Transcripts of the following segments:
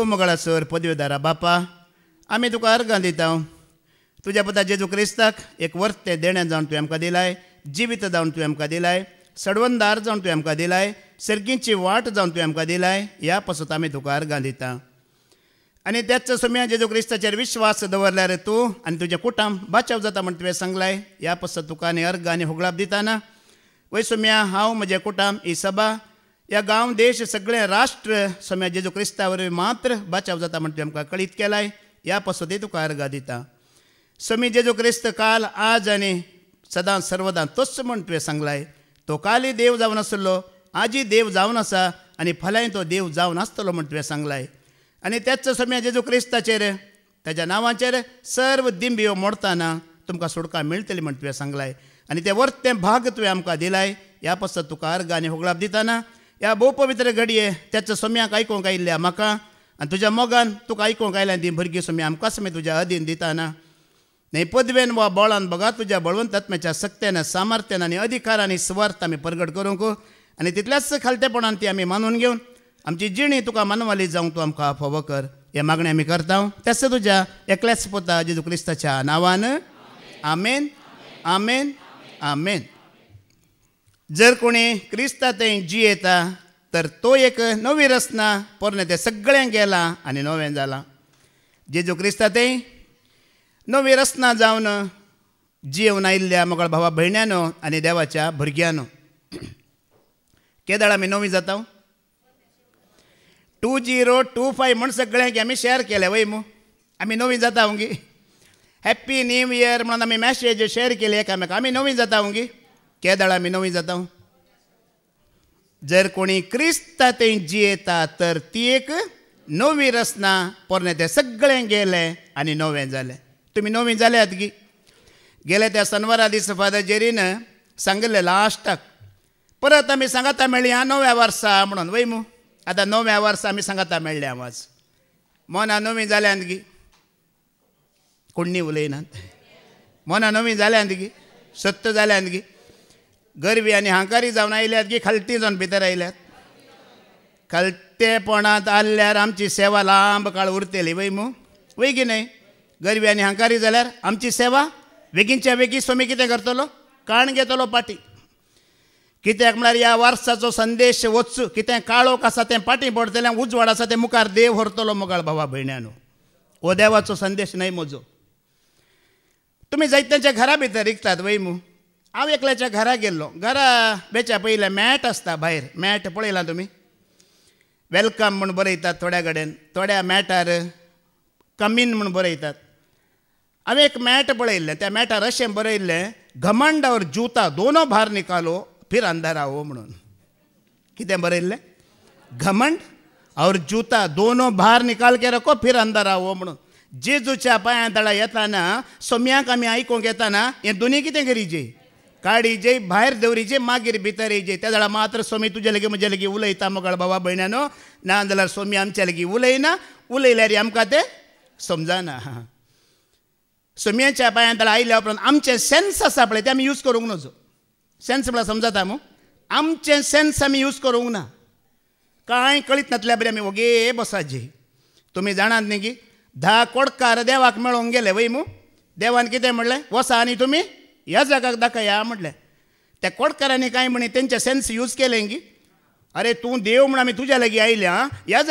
मोगळासर पदवीदारा बापा, आमी तुका अर्गां दिता. तुज्या पुता जेजू क्रिस्ताक एक वर्तें देणें जावन तुवें आमकां दिलाय, जिवीत जावन तुवें आमकां दिलाय, सडवंदार जावन तुवें आमकां दिलाय, सर्गीची वाट जावन तुवें आमकां दिलाय. ह्या पासून आमी तुका अर्गां दिता. आनी त्याच समया जेजू क्रिस्ताचेर विश्वास दवरल्यार तूं आनी तुजें कुटुंब बाचाव जाता म्हण तुवें सांगलाय. ह्या पासून तुका आनी अर्गां आनी होगळाप दिताना वय सोम्या हांव म्हजें कुटुंब ही सभा ह्या गांव देश सगळें राष्ट्र सोम्या जेजू क्रिस्ता वरवीं मात्र बाचाव जाता म्हण तुवें आमकां कळीत केलाय. ह्या पासून तुका अर्गां दिता. सोमी जेजू क्रिस्त काल आज आनी सदां सर्वदां तोच म्हण तुवें सांगलाय. तो काली देव जावन आसलो, आजी देव जावन आसा आनी फाल्यां तो देव जावन आसतलो म्हण तुवें सांगलाय. आनी त्याच सोम्या जेजू क्रिस्ताचेर ताच्या नांवाचेर सर्व दिंबियो मोडटाना तुमकां सुटका मेळटली म्हण तुवें सांगलाय. आनी तें वर्तें भाग तुवें आमकां दिलाय. ह्या पासून तुका अर्गां आनी होगळाप दिताना ह्या भोव पवित्र घडये त्याच सोम्याक आयकूंक आयिल्ल्या म्हाका आनी तुज्या मोगान तुका आयकूंक आयल्या ती भुरगीं सोम्या आमकांच तुज्या अधीन दिताना न्हय पदवेन वा बोळान बघा तुज्या बळवंत आत्म्याच्या सक्त्यान सामर्थ्यान आनी अधिकारांनी स्वार्थ आमी प्रगट करूंक आनी तितल्याच खालतेपणान ती आमी मानून घेवन आमची जिणी तुका मानवाली जावंक तूं आमकां फावो कर. हे मागणें आमी करता तेच तुज्या एकल्याच पुता जेजू क्रिस्ताच्या नांवान. आमेन, आमेन, आमेन. जर कोणी क्रिस्तांतय जियेता तर तो एक नवी रचना पोरणे तें सगळें गेलां आनी नवें जालां. जेजू क्रिस्तांतय नवी रचना जावन जियेवन आयिल्ल्या मोगळ भावा भयण्यांनो आनी देवाच्या भुरग्यांनो, केदाळ आमी नवी जाता. 2025 म्हण सगळ्यांक आमी शेअर केलें वय मू आमी नवी जाता गी. हॅप्पी न्यू इयर म्हणून आमी मॅसेज शेअर केली एकामेकाक. आमी नवी जाता गी. केदाळ आमी नवी जाता. जर कोणी क्रिस्तांतय जियेता तर ती एक नवी रचना पोरणे तें सगळें गेलें आनी नवें जालें. तुमी नवी जाल्यात गी. गेले त्या शनिवारा दीस फादर जेरीन सांगलें लास्टाक परत आमी सांगाता मेळ्ळी नव्या वर्सा म्हणून वय मू. आतां नव्या वर्सा आमी सांगाता मेळ्ळे आवाज मोना नवी जाल्यांत गी. कोणी उलयनात. मोना नवी जाल्यांत गी. सत्य जाल्यांत गी. गरवी आनी हांकारी जावन आयल्यात गी. खालटी जावन भितर आयल्यात. खालटेपणांत आल्ल्यार आमची सेवा लांब काळ उरतली वय मू. वय की न्हय. गरवी आनी हांकारी जाल्यार आमची सेवा बेगीनच्या बेगीन सोमी कितें करतलो काण घेतलो पाटी. कित्याक म्हळ्यार ह्या वर्साचो संदेश वचूं कितें काळोख आसा तें पाटी पडटलें, उजवाड आसा तें मुखार देव व्हरतलो मोगाळ भावा भयण्यांनो. हो देवाचो संदेश न्हय म्हजो. तुमी जायत्यांच्या घरा भितर रिकतात वय मू. हांव एकल्याच्या घरा गेल्लो. घरा बेच्या पयलें मॅट आसता भायर. मॅट पळयलां तुमी. वेलकम म्हूण बरयतात थोड्या कडेन. थोड्या मॅटार कमीन म्हूण बरयतात. हांवें एक मॅट पळयल्लें. त्या मॅटार अशें बरयल्लें घमंड और जूता दोनों भार निकालो फिर अंदर आओ म्हणून. कितें बरयल्लें. घमंड और जूता दोनों भार निकाल के रखो फिर अंदर आओ म्हणून. जेजूच्या पांया तळा येताना सोम्याक आमी आयकूंक येताना हें दोनी कितें करीजे काडी जे भायर दवरीजे मागीर भितर येजे. त्या जाल्यार मात्र सोमी तुजे लागीं म्हजे लागीं उलयता मोगाळ बाबा भयण्यांनो. ना जाल्यार सोमी आमच्या लागीं उलयना. उलयल्यार आमकां तें समजना. सोम्याच्या पांया तळा आयल्या उपरांत आमचें सेन्स आसा पळय तें आमी यूज करूंक नजो. सेन्स म्हळ्यार समजता मू. आमचें सेन्स आमी यूज करूंक ना. कांय कळीत नातल्या बरी आमी ओगे बसाजे. तुमी जाणात न्ही की 10 कोडकार देवाक मेळोंक गेले वय मू. देवान कितें म्हणलें वसा आनी तुमी ह्या जागाक दाखया म्हणलें. त्या कोडकारांनी कांय म्हणी तेंचे सेन्स यूज केलें गी. अरे तूं देव म्हण आमी तुज्या लागीं आयल्या ह्या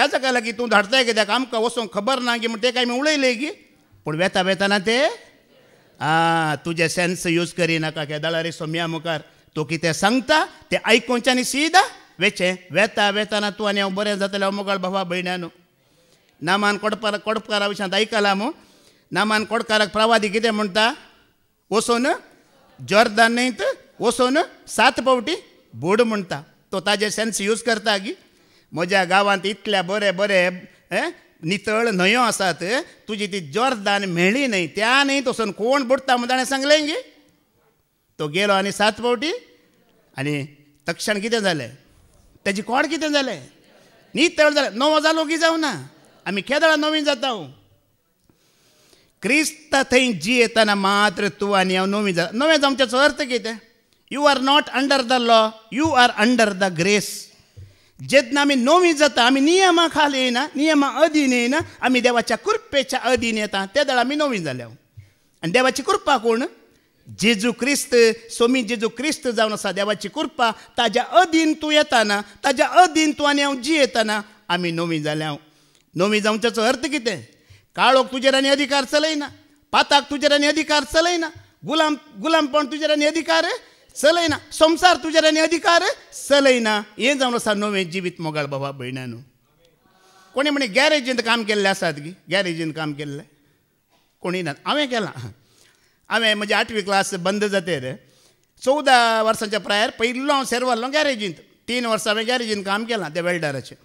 जागा लागीं तूं धाडताय कित्याक आमकां वचोंक खबर ना गी म्हण ते काय आमी उलयले गी. पूण वेता वेताना ते तुजे सेन्स यूज करिनाका. केदाळा रे सोम्या मुखार तूं कितें सांगता तें आयकुचें आनी सीदा वेचें. वेता वेताना तूं आनी हांव बरें जातलें मोगाळ भावा भयण्यांनो. नामान कोडकारा विशयांत आयकलां मू. नामान कोडकाराक प्रवादी कितें म्हणटा वचून जॉर्दान न्हयत वचून 7 फावटी बूड म्हणटा. तो ताजे सेन्स यूज करता गी. म्हज्या गांवांत इतल्या बरे बरे नितळ न्हंयो आसात. तुजी ती जॉर्दान मेळ्ळी न्हय त्या न्हय तसून कोण बुडटा म्हण ताणें सांगलें गी. तो गेलो आनी 7 फावटी आनी तक्षण कितें जालें तेजी कोड कितें जालें नितळ जालें. नवो जालो की जावना. आमी केदाळा नवी जाता. क्रिस्ता थंय जियेताना मात्र तूं आनी हांव नवी जाता. नवें जावच्याचो अर्थ कितें. You are not under the law. You are under the grace. जेन्ना आमी नवी जाता आमी नियमा खाला येना, नियमा अधीन येना, आमी देवाच्या कृपेच्या अधीन येता, त्या वेळा आमी नवी जाल्या. आनी देवाची कृपा कोण? जेजू क्रिस्त. सोमी जेजू क्रिस्त जावन आसा देवाची कृपा. ताज्या अधीन तूं येताना, ताज्या अधीन तूं आनी हांव जियेताना आमी नवी जाल्या. नवी जावच्याचो अर्थ कितें? काळोख तुजेर आनी अधिकार चलयना, पाताक तुजेर आनी अधिकार चलयना, गुलामपण तुजेर आनी अधिकार चलयना, संसार तुजेर आनी अधिकार चलयना. हें जावन आसा नवें जिवीत मोगाळ बाबा भयणानो. कोणी म्हणे गॅरेजींत काम केल्लें आसात गी, गॅरेजींत काम केल्लें कोणी ना. हांवें केलां. हांवें म्हजी 8वी क्लास बंद जातेर 14 वर्सांच्या प्रायार पयलो हांव सेरवाल्लो गॅरेजींत. 3 वर्सां हांवें गॅरेजींत काम केलां त्या वेल्डराचें.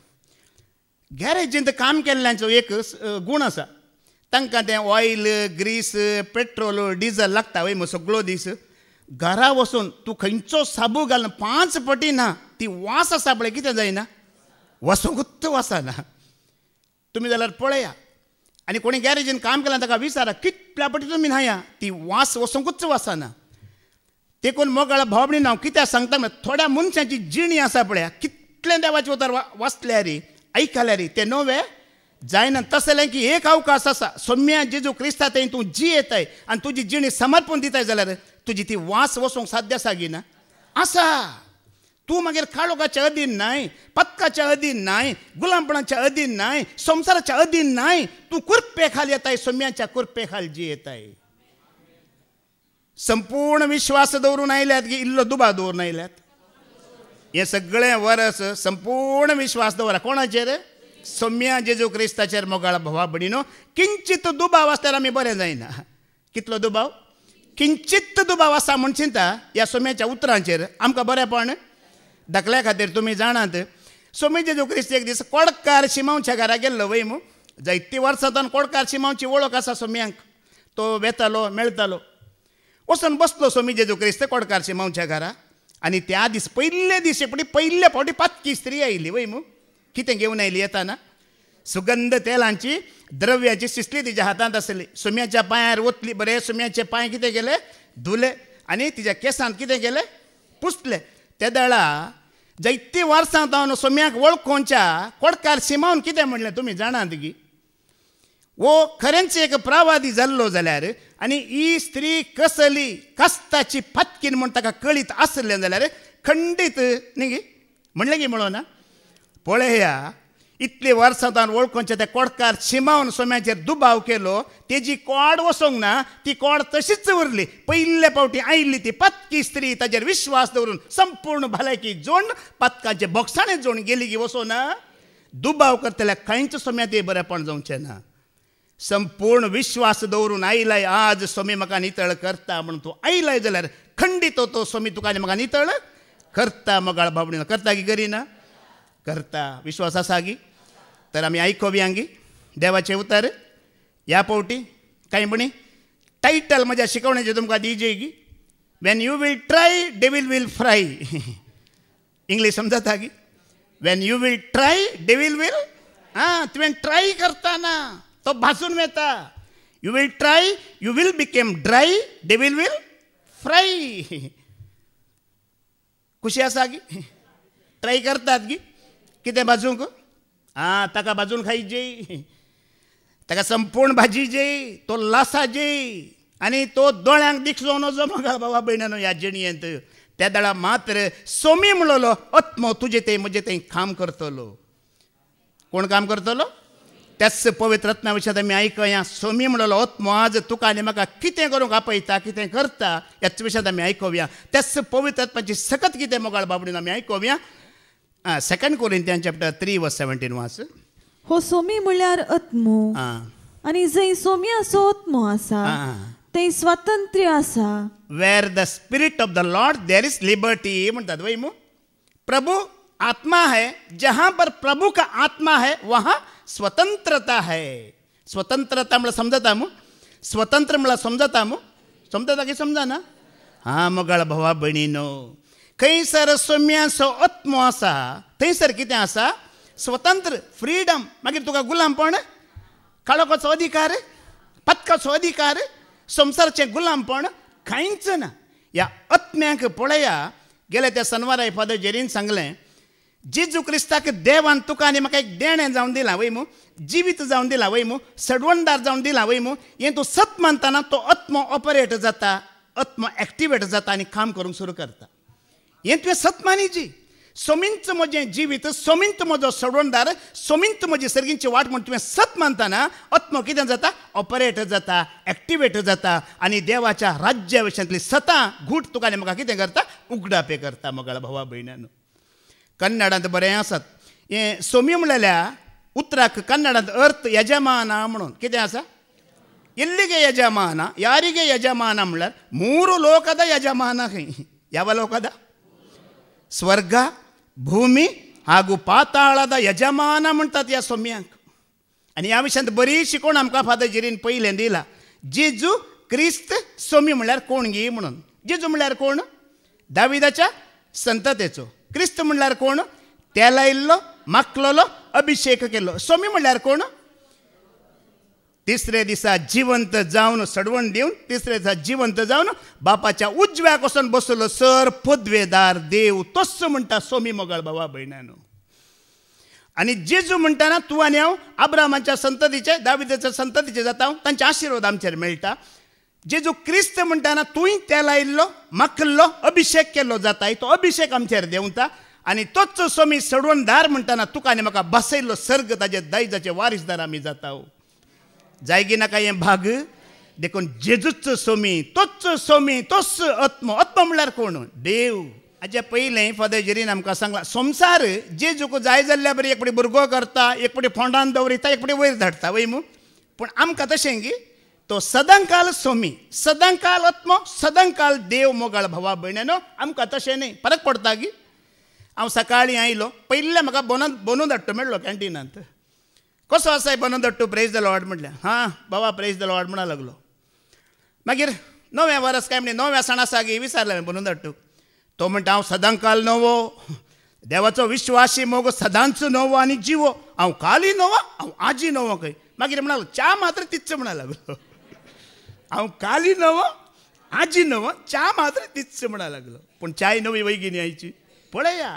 गॅरेजींत काम केल्ल्यांचो एक गूण आसा, तांकां तें ऑयल, ग्रीस, पेट्रोल, डिझल लागता वय सगळो दीस. घरा वचून तूं खंयचो साबू घालना 5 पटी ना, ती वास आसा पळय कितें जायना, वसोंकूच वचना. तुमी जाल्यार पळया. आनी कोणी गॅरेजीन काम केलां ताका विचारा कितल्या पटी तुमी न्हाया, ती वास वसोंकूच वचना. देखून मोगाळ भावबीण हांव कित्याक सांगता म्हळ्यार थोड्या मनशांची जिणी आसा पळया, कितलें देवाचे उतर वाचल्यार ऐकल्यार तें नवें जायना. तसलें की एक अवकाश आसा, सोम्या जेजू क्रिस्ता थंय तूं जियेताय आनी तुजी जिणी समर्पण दिताय जाल्यार तुजी ती वास वचोंक साध्य आसा गी ना? आसा. तूं मागीर काळोखाच्या अधीन नाय, पत्काच्या अधीन नाय, गुलामपणाच्या अधीन नाय, संसाराच्या अधीन नाय. तूं कुरपे खाल येताय, सोम्याच्या कुरपे खाल जियेताय. संपूर्ण विश्वास दवरून आयल्यात गी, इल्लो दुबाव दवरून आयल्यात. हे सगळें वर्स संपूर्ण विश्वास दवरा कोणाचेर? सोम्या जेजू क्रिस्ताचेर मोगाळ भावा भयणीनो. किंचित दुबाव आसल्यार आमी बरें जायना. कितलो दुबाव? किंचित दुबाव आसा म्हण चिंता ह्या सोम्याच्या उतरांचेर आमकां बरेंपण दाखल्या खातीर. तुमी जाणात सोमी जेजू क्रिस्त एक दीस कोडकार शिमांवच्या घरा गेल्लो वय मू. जायतीं वर्सां तावन कोडकार शिमांवची वळख आसा सोम्यांक. तो वेतालो, मेळटालो. वचून बसलो सोमी जेजू क्रिस्त कोडकार शिमांवच्या घरा. आनी त्या दीस पयले दीस पयले फावटी पातकी स्त्री आयली वय मू. कितें घेवन आयली येताना? सुगंध तेलांची द्रव्याची सिसली तिच्या हातांत आसली. सोम्याच्या पांयार वतली, बरें सोम्याचे पांय कितें केले? धुले. आनी तिच्या केसांत कितें केलें? पुसले. त्या वेळा जायतीं वर्सां जावन सोम्याक वळखोवच्या कोडकार शिमावन कितें म्हणलें तुमी जाणात गी? वो खरेंच एक प्रवादी जाल्लो जाल्यार आनी ही स्त्री कसली कस्ताची फातकीन म्हूण ताका कळीत आसलें जाल्यार खंडीत न्ही गी म्हणलें गी म्हणून ना. पळया इतली वर्सां जावन वळखोवच्या त्या कोडकार शिमावन सोम्याचेर दुबाव केलो, तेजी कोड वसोंक ना, ती कोड तशीच उरली. पयले फावटी आयिल्ली ती पत्की स्त्री ताचेर विश्वास दवरून संपूर्ण भलायकी जोड पत्काचे बोक्साणें जोड गेली गी वचोना. दुबाव करतल्या खंयच सोम्यात बरेंपण जावचें ना. संपूर्ण विश्वास दवरून आयलाय आज सोमी म्हाका नितळ करता म्हणून तूं आयलाय जाल्यार खंडीत तो सोमी तुका आनी म्हाका नितळ करता. मोगाळ भावणीन करता की करिना? करता. विश्वास आसा गी? तर आमी आयकोवया गी देवाचे उतर. ह्या फावटी कांय म्हणी टायटल म्हज्या शिकवणेचें तुमकां दिवचे गी. When you will try devil will fry. English समजता गी? When you will try devil will, तुवें ट्राय करतना तो भाजून वेता. You will try, you will become dry, devil will fry. खुशी आसा गी? ट्राय करतात गी कितें भाजूंक? ताका भाजून खायचे, ताका संपूर्ण भाजी जेय, तो लासा जेय आनी तो दोळ्यांक दिसलो नजो म्हाका बाबा भयणानो ह्या जिणयेंत. त्या वेळा मात्र सोमी म्हणलो आत्मो तुजे ते म्हजे ते काम करतलो. कोण काम करतलो? त्याच पवित्र रत्ना विशयात आमी आयकया. सोमी म्हणलो आत्मो आज तुका आनी म्हाका कितें करूंक आपयता, कितें करता ह्याच विशयात आमी आयकोवया. त्याच पवित्र आत्म्याची सकत कितें मोगाळ बाबडीन आमी आयकोवया. 2 कोरिंथियन चॅप्टर 3 वर्स 17 वाच. हो सोमी म्हळ्यार आत्मो, आनी जंय सोम्याचो आत्मो आसा थंय स्वातंत्र्य आसा. Where the spirit of the Lord there is liberty म्हणतात वय मू. प्रभु आत्मा है, जहां पर प्रभु का आत्मा है वहां स्वतंत्रता है. स्वतंत्रता म्हळ्यार समजता मू? स्वतंत्र म्हळ्यार समजता मू? समजता की समजना? मोगाळ भावा भयणीनो, खंयसर सोम्याचो आत्मो आसा थंयसर कितें आसा? स्वतंत्र, फ्रीडम. मागीर तुका गुलामपण, काळोखाचो अधिकार, पत्काचो अधिकार, संसाराचें गुलामपण कांयच ना. ह्या आत्म्याक पळया. गेल्या त्या शनवारा फादर जेरीन सांगलें जेजू क्रिस्ताक देवान तुका आनी म्हाका एक देणें जावन दिलां वय मू, जिवीत जावन दिलां वय मू, सडवणदार जावन दिलां वय मू. हें तूं सत मानतना तो आत्मो ऑपरेट जाता, आत्मो एक्टिवेट जाता आनी काम करूंक सुरू करता. हें तुवें सत मानिजी. सोमींच म्हजें जिवीत, सोमींत म्हजो सडवणदार, सोमींत म्हजी सर्गींची वाट म्हूण तुवें सत मानतना आत्मो कितें जाता, ऑपरेट जाता, एक्टिवेट जाता आनी देवाच्या राज्या विशयांतली सतां घूट तुका आनी म्हाका कितें करता, उगडापे करता. मोगाळ भावा भयणानो, कन्नडांत बरें आसात. हें सोमी म्हणलेल्या उतराक कन्नडांत अर्थ यजमान म्हणून कितें आसा, ಎಲ್ಲಿಗೆ ಯಜಮಾನ, ಯಾರಿಗೆ ಯಜಮಾನ म्हणल्यार 3 ಲೋಕದ ಯಜಮಾನ. ಯಾವ ಲೋಕದ? ಸ್ವರ್ಗ, ಭೂಮಿ ಹಾಗೂ ಪಾತಾಳದ ಯಜಮಾನ म्हणटात ह्या सोम्यांक. आनी ह्या विशयांत बरी शिकवण आमकां फादर जेरीन पयलें दिला. जेजू क्रिस्त सोमी म्हणल्यार कोण गे म्हणून. जेजू म्हणल्यार कोण? दाविदाच्या संततेचो. क्रिस्त म्हणल्यार कोण? तेला इल्लो, माखलेलो, अभिषेक केल्लो. सोमी म्हणल्यार कोण? तिसरे दिसा जिवंत जावन, सडवण दिवन तिसरे दिसा जिवंत जावन बापाच्या उजव्याक वचून बसलो सर पदवेदार देव, तोच म्हणटा सोमी मोगाळ भावा भयणानो. आनी जेजू म्हणटाना तूं आनी हांव अब्रामाच्या संततीचे, दाविदाच्या संततीचे जाता, तांचे आशिर्वाद आमचेर मेळटा. जेजू क्रिस्त म्हणटाना तूंय तेला इल्लो, माखल्लो, अभिषेक केल्लो जाताय, तो अभिषेक आमचेर देंवता. आनी तोच सोमी सडवणदार म्हणटाना तुका आनी म्हाका बसयल्लो सर्ग ताजे दायजाचे वारीसदार आमी जाता. जायगी नाका हें भाग देखून जेजूच सोमी, तोच सोमी, तोच आत्मो. आत्मो म्हणल्यार कोण? देव. हाजे पयलें फादर जेरीन आमकां सांगला, संवसार जेजूक जाय जाल्ल्या बरी एक पडी भुरगो करता, एक पडी फोंडान दवरिता, एक पडी वयर धाडटा वय मू. पूण आमकां तशें गी तो सदांकाल सोमी, सदांकाल आत्मो, सदांकाल देव. मोगाळ भावा भयणानो, आमकां तशें न्ही. फरक पडटा गी. हांव सकाळीं आयलो, पयलीं म्हाका बोनू धाडटो मेळ्ळो कॅन्टिनांत. कसो आसा बनून धाडटो, प्रेज द लॉर्ड म्हटलें. हां बाबा प्रेज द लॉर्ड म्हणा लागलो. मागीर 9वें वर्स काय म्हणजे 9व्या सण आसा गे विचारलें हांवें बनून धाडटो. तो म्हणटा हांव सदांकाल नवो, देवाचो विश्वासी मोग सदांच नवो आनी जिवो. हांव काली नवो, हांव आजी नवो खंय. मागीर म्हणा लागलो च्या मात्र तिच्च म्हणा लागलो. हांव काली नवो, आजी नवो, च्या मात्र तिच्च म्हणा लागलो. पूण चाय नवी वैगी न्ही आयची. पळया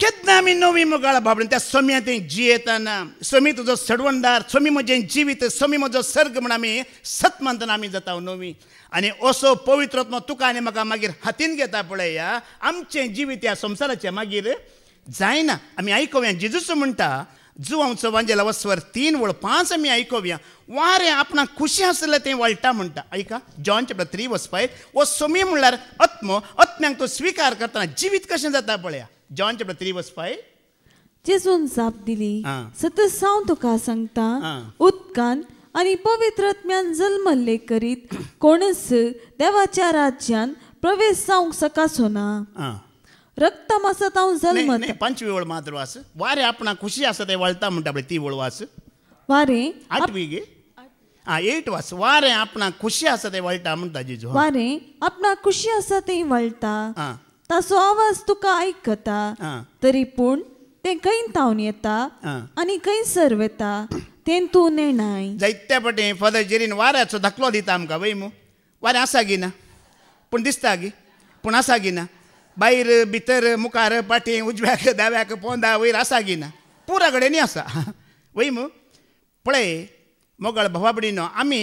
केन्ना आमी नवी मोगाळ बाबडे त्या सोम्यात जियेतना, सोमी तुजो सडवणदार, सोमी म्हजें जिवीत, सोमी म्हजो सर्ग म्हण आमी सत मानतना आमी जाता नवी. आनी असो पवित्र आत्मो तुका आनी म्हाका मागीर हातीन घेता पळया. आमचें जिवीत ह्या संवसाराचें मागीर जायना. आमी आयकोवया जेजूच म्हणटा, जुवांचो वांजेला वस्वर 3:5 आमी आयकोवया. वारें आपणाक खुशी आसलें तें वळटा म्हणटा. आयका जॉन चॅप्टर 3:5. वो सोमी म्हणल्यार आत्मो, आत्म्यांक तो स्विकार करतना जिवीत कशें जाता पळया. John chapter 3:5. जेजून जाप दिली, सतत हांव तुका सांगता, उदकान आनी पवित्र आत्म्यान जल्मल्ले करीत कोणच देवाच्या राज्यान प्रवेश जावंक सकासो ना. रक्त मासत हांव जल्मत. 5वी वळ मात्र वास. वारें आपणाक खुशी आसा तें वळटा म्हणटा पळय ती वळ वास. वारें 8वी गे. 8 वास. वारें आपणाक खुशी आसा तें वळटा म्हणटा जेजू. वारें आपणाक खुशी आसा तें वळटा, ताचो आवाज तुका आयकता. तरी पूण तें खंय तावन येता आनी खंय सर वेता तें तूं नेणाय. जायत्या फाटीं फादर जेरीन वाऱ्याचो धाकलो दिता आमकां वय मू. वारें आसा गी ना, पूण दिसता गी, पूण आसा गी ना. भायर भितर मुखार फाटीं उजव्याक दाव्याक पोंदा वयर आसा गी ना, पुरा कडेन आसा वय मू. पळय मोगाळ भावा भयणीनो, आमी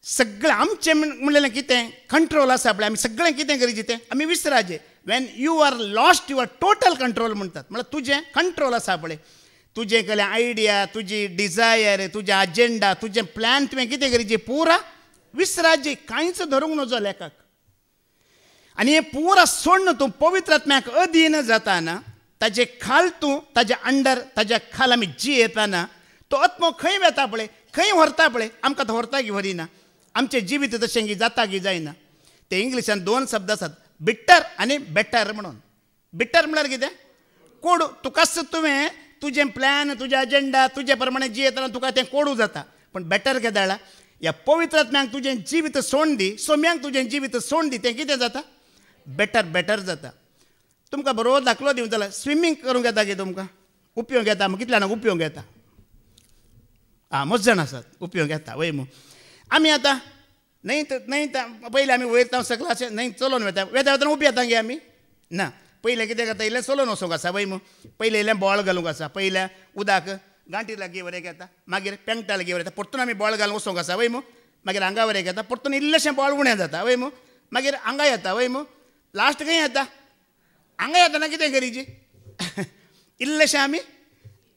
सगळें आमचें म्हणलें कितें कंट्रोल आसा पळय, आमी सगळें कितें गरजेचें आमी विसराचें. When you are lost your total control म्हणटात. म्हळ्यार तुजें कंट्रोल आसा पळय, तुजें केलें आयडिया, तुजी डिझायर, तुजें अजेंडा, तुजें प्लॅन तुवें कितें करीचें पुरा विसराचें. कांयच धरूंक नजो लेखाक. आनी हें पुरा सोडून तूं पवित्र आत्म्याक अधीन जाताना, ताजे खाल तूं, ताज्या अंडर, ताज्या खाल आमी जियेताना तो आत्मो खंय वेता पळय, खंय व्हरता पळय, आमकां तो व्हरता की व्हरिना. आमचें जिवीत तशें की जाता की जायना. ते इंग्लिशान 2 शब्द आसात, बिटर आनी बेटर म्हणून. बिटर म्हळ्यार कितें? कोडू. तुकाच तुवें तुजें प्लॅन, तुजें अजेंडा, तुजे प्रमाणे जियेतना तुका तें कोडू जाता. पूण बेटर कितें जालां, ह्या पवित्र आत्म्यांक तुजें जिवीत सोडून दी, सोम्यांक तुजें जिवीत सोडून दी, तें कितें जाता? बेटर जाता. तुमकां बरोबर दाखलो दिवं जाल्यार स्विमींग करूंक येता की तुमकां? उपयोग येता? कितल्या जाणांक उपयोग येता? मस्त जाण आसात उपयोग येता वय मू. आमी आतां न्हय पयलीं आमी वयर तावन सकला अशें न्हय चलोवन वेता वेताना उबी येता गे आमी ना. पयलें कितें करता इल्लें चलोवन वचूंक आसा वय मू पयलें इल्लें बॉल घालूंक आसा पयल्या उदक गांठीर लागीं वरेक येता मागीर पेंगटा लागीं वर येता परतून आमी बॉल घालून वचूंक आसा वय मू मागीर हांगा वरेक येता परतून इल्लेशें बॉल उणें जाता वय मू मागीर हांगा येता वय मू लास्ट खंय येता हांगा येतना कितें करीची इल्लेशें आमी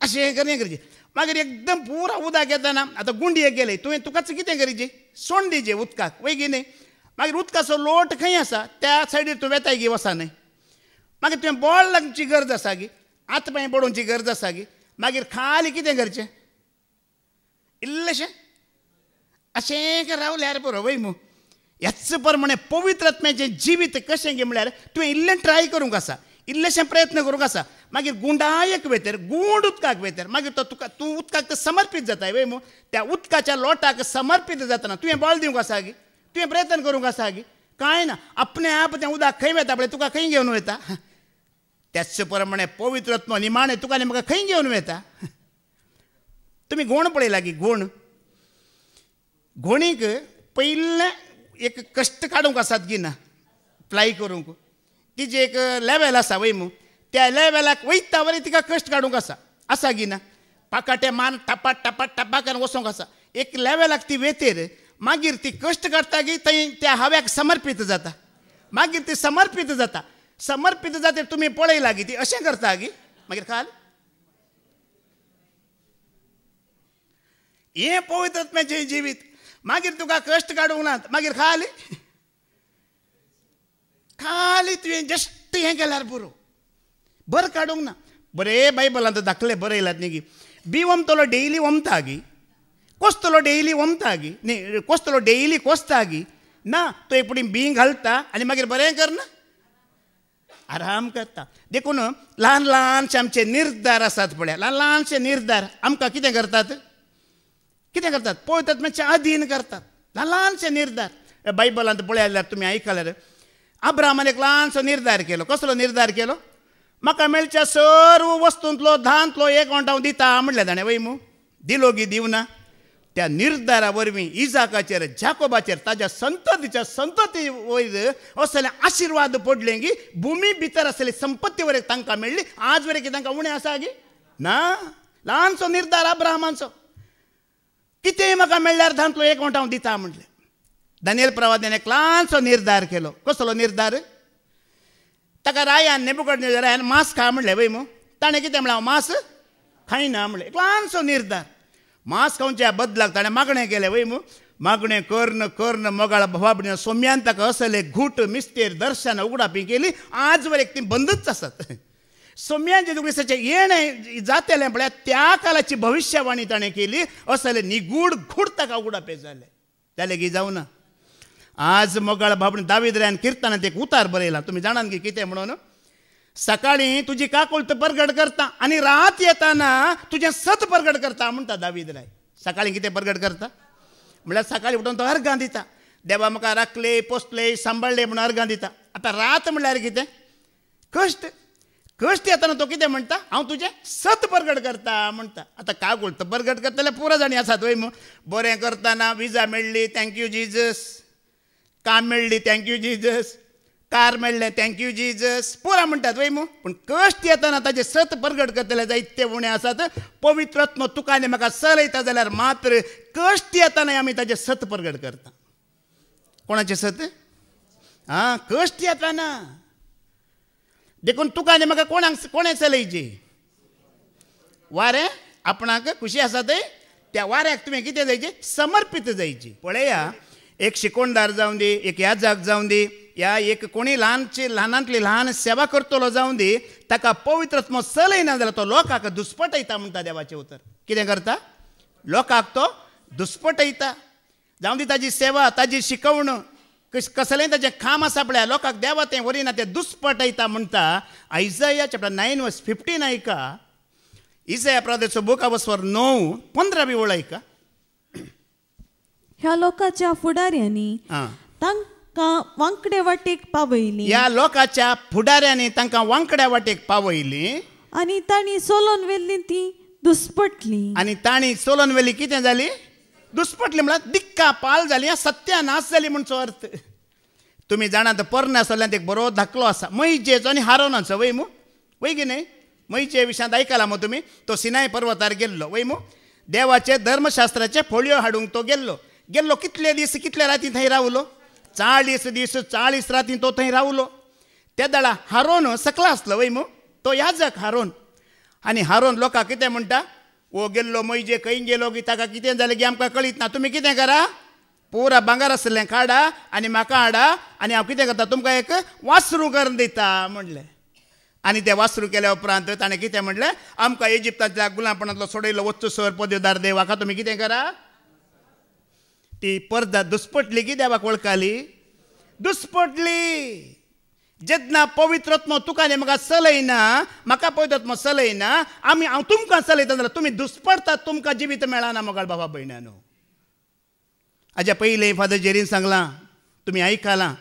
अशें करून करचें मागीर एकदम पुरा उदक येतना आतां गुंडयेक गेले तुकाच कितें करीचें सोंड दिचें उदकाक वय की न्ही मागीर उदकाचो लोट खंय आसा त्या सायडीर तूं वेताय गी वसा न्हय मागीर तुवें बॉल लागची गरज आसा गी हात पांय बडोवची गरज आसा गी मागीर खाली कितें करचें इल्लेशें अशें रावल्यार पुरो वय मू ह्याच प्रमाणे पवित्र आत्म्याचें जिवीत कशें गे म्हळ्यार तुवें इल्लें ट्राय करूंक आसा इल्लेशें प्रयत्न करूंक आसा मागीर गुंडायक भितर गूंड उदकाक भितर मागीर तो तुका तूं उदकाक समर्पीत जाताय वय मू त्या उदकाच्या लोटाक समर्पीत जातना तुवें बॉल दिवंक आसा गी तुवें प्रयत्न करूंक आसा गी कांय ना आपणे आप तें उदक खंय वता पळय तुका खंय घेवन वता त्याच प्रमाणे पवित्र आत्मा निमाणें तुका आनी म्हाका खंय घेवन वता तुमी घोण पळयला गी घोण घोणीक पयलें एक कश्ट काडूंक आसात की ना फ्लाय करूंक तिजें एक लेवल आसा वय मू त्या लेवलाक वयता वरी तिका कश्ट काडूंक आसा की ना पाकाटे मान टपाट टपाट टपाकन वचोंक आसा एक लेवलाक ती वेतेर मागीर ती कश्ट काडटा की थंय त्या हव्याक समर्पीत जाता मागीर ती समर्पीत जाता तुमी पळयला गी ती अशें करता गी मागीर खाल हें पवित्र आत्म्याचें जिवीत मागीर तुका कश्ट काडूंक ना मागीर खाली तुवें जस्ट हें केल्यार पुरो बरें काडूंक ना बरें बायबलांत दाखले बरें येयलात न्ही गी बी वमतलो डेयली वमता गी कोस्तलो डेयली वमता गी न्ही कोस्तलो डेयली कोसता गी ना तो एपुडी बी घालता आनी मागीर बरें करना आराम करता देखून ल्हान ल्हानशे आमचे निर्धार आसात पळय ल्हान ल्हानशे निर्धार आमकां कितें करतात पवित्र आत्म्याच्या अधीन करतात ल्हान ल्हानशे निर्धार बायबलांत पळयल्यार तुमी आयकल्यार अब्राहमान एक ल्हानसो निर्धार केलो कसलो निर्धार केलो म्हाका मेळच्या सर्व वस्तूंतलो धांतलो 1 वांटो हांव दिता म्हणलें ताणें वय मू दिलो गी दिवना त्या निर्धारा वरवीं इजाकाचेर जाकोबाचेर ताच्या संततीच्या संतती वयर असले आशिर्वाद पडले गी भुमी भितर आसली संपत्ती वरेक तांकां मेळ्ळी आज वरेक तांकां उणें आसा गी ना ल्हानसो निर्धार अब्राहमाचो कितेंय म्हाका मेळ्ळ्यार धांतलो 1 वांटो हांव दिता म्हणलें दानियेल प्रवादीन एक ल्हानसो निर्धार केलो कसलो निर्धार ताका रायान नेबुकदनेझरान मांस खा म्हणलें वय मू ताणें कितें म्हणलें हांव मांस खायना म्हणलें एक ल्हानसो निर्धार मांस खावच्या बदलाक ताणें मागणें केलें वय मू मागणें कर्ण मोगाळ भावाबणीन सोम्यान ताका असले घूट मिस्तेर दर्शनां उगडापी केली आज वरेक ती बंदच आसात सोम्यान जे दुसऱ्याचें येणें जातलें पळय त्या कालाची भविश्यवाणी ताणें केली असले निगूढ घूट ताका उगडापे जाले गी जावना आज मोगाळ भावबणी दावीदरान किर्तनांत एक उतार बरयला तुमी जाणात की कितें म्हणून सकाळीं तुजी काकुळत परगट करता आनी रात येताना तुजें सत परगट करता म्हणटा दावीदराय सकाळीं कितें परगट करता म्हळ्यार सकाळीं उठून तो अर्गां दिता देवा म्हाका राखले पोसले सांबाळले म्हणून अर्गां दिता आतां रात म्हणल्यार कितें कश्ट येताना तो कितें म्हणटा हांव तुजें सत परगट करता म्हणटा आतां काकुळत परगट करता जाल्यार पुरो जाणी आसात वय मू बरें करतना विजा मेळ्ळी थँक्यू जिजस काम मेळ्ळी थँक्यू जिजस कार मेळ्ळें थँक्यू जिजस पुरा म्हणटात वय मू पूण कश्ट येताना ताजे सत परगट करतले जायते उणें आसात पवित्र आत्मा तुका आनी म्हाका चलयता जाल्यार मात्र कश्ट येताना आमी ताजे सत परगट करता कोणाचे सत कश्ट येताना देखून तुका आनी म्हाका कोणें चलयची वारें आपणाक खुशी आसा थंय त्या वाऱ्याक तुवें कितें जायचें समर्पीत जायची पळया एक शिकोणदार जावं दी एक याजक जावं दी या एक कोणी ल्हानांतली ल्हान सेवा करतलो जावं दी ताका पवित्र आत्मा चलयना जाल्यार तो लोकांक दुस्पटयता म्हणटा देवाचें उतर कितें करता लोकांक तो दुस्पटयता जावं दी ताजी सेवा ताजी शिकवण कसलेंय ताजें काम आसा पळय लोकांक देवा तें वरिना तें दुस्पटयता म्हणटा आयजाया चॅप्टर 9:15 आयका इसाया प्रवादीचो बूक ऑफ 9:15 ओळ आयका ह्या लोकांच्या फुडाऱ्यांनी तांकां वांकडे वाटेक पावयली ह्या लोकांच्या फुडाऱ्यांनी तांकां वांकड्या वाटेक पावयली आनी तांणी सोलोन वेल्ली ती दुस्पटली आनी तांणी सोलोन वेली कितें जाली दुस्पटली म्हळ्यार दिक्का पाल जाली सत्यानाश जाली म्हणचो अर्थ तुम्ही जाणात पोरणे आसल्यान एक बरो धाकलो आसा मैजेचो आनी हारोनाचो वय मू वय की न्ही मैजे विशयांत आयकला मग तुम्ही तो सिनाय पर्वतार गेल्लो वय मू देवाचे धर्मशास्त्राचे फोळ्यो हाडूंक तो गेल्लो कितले दीस कितले राती थंय रावलो 40 दीस 40 राती तो थंय रावलो त्या दाडा हारोन सकला आसलो वय मू तो याजक हारोन आनी हारोन लोकांक कितें म्हणटा वो गेल्लो मैजे खंय गेलो की ताका कितें जालें की आमकां कळीत ना तुमी कितें करा पुरा भांगार आसलें काडा आनी म्हाका हाडा आनी हांव कितें करता तुमकां एक वासरू करून दिता म्हणलें आनी तें वासरू केल्या उपरांत ताणें कितें म्हणलें आमकां इजिप्तांतल्या गुलामपणांतलो सोडयलो वच्चूसर पदवीदार देव हाका तुमी कितें करा ती परदा दुस्पटली की देवाक वळखाली दुस्पटली जेन्ना पवित्र आत्मा तुका आनी म्हाका चलयना म्हाका पवित्र आत्मा चलयना हांव तुमकां चलयता जाल्यार तुमी दुस्पडटात तुमकां जिवीत मेळना मोगाळ बाबा भयणानो हाज्या पयलीं फादर जेरीन सांगलां तुमी आयकलां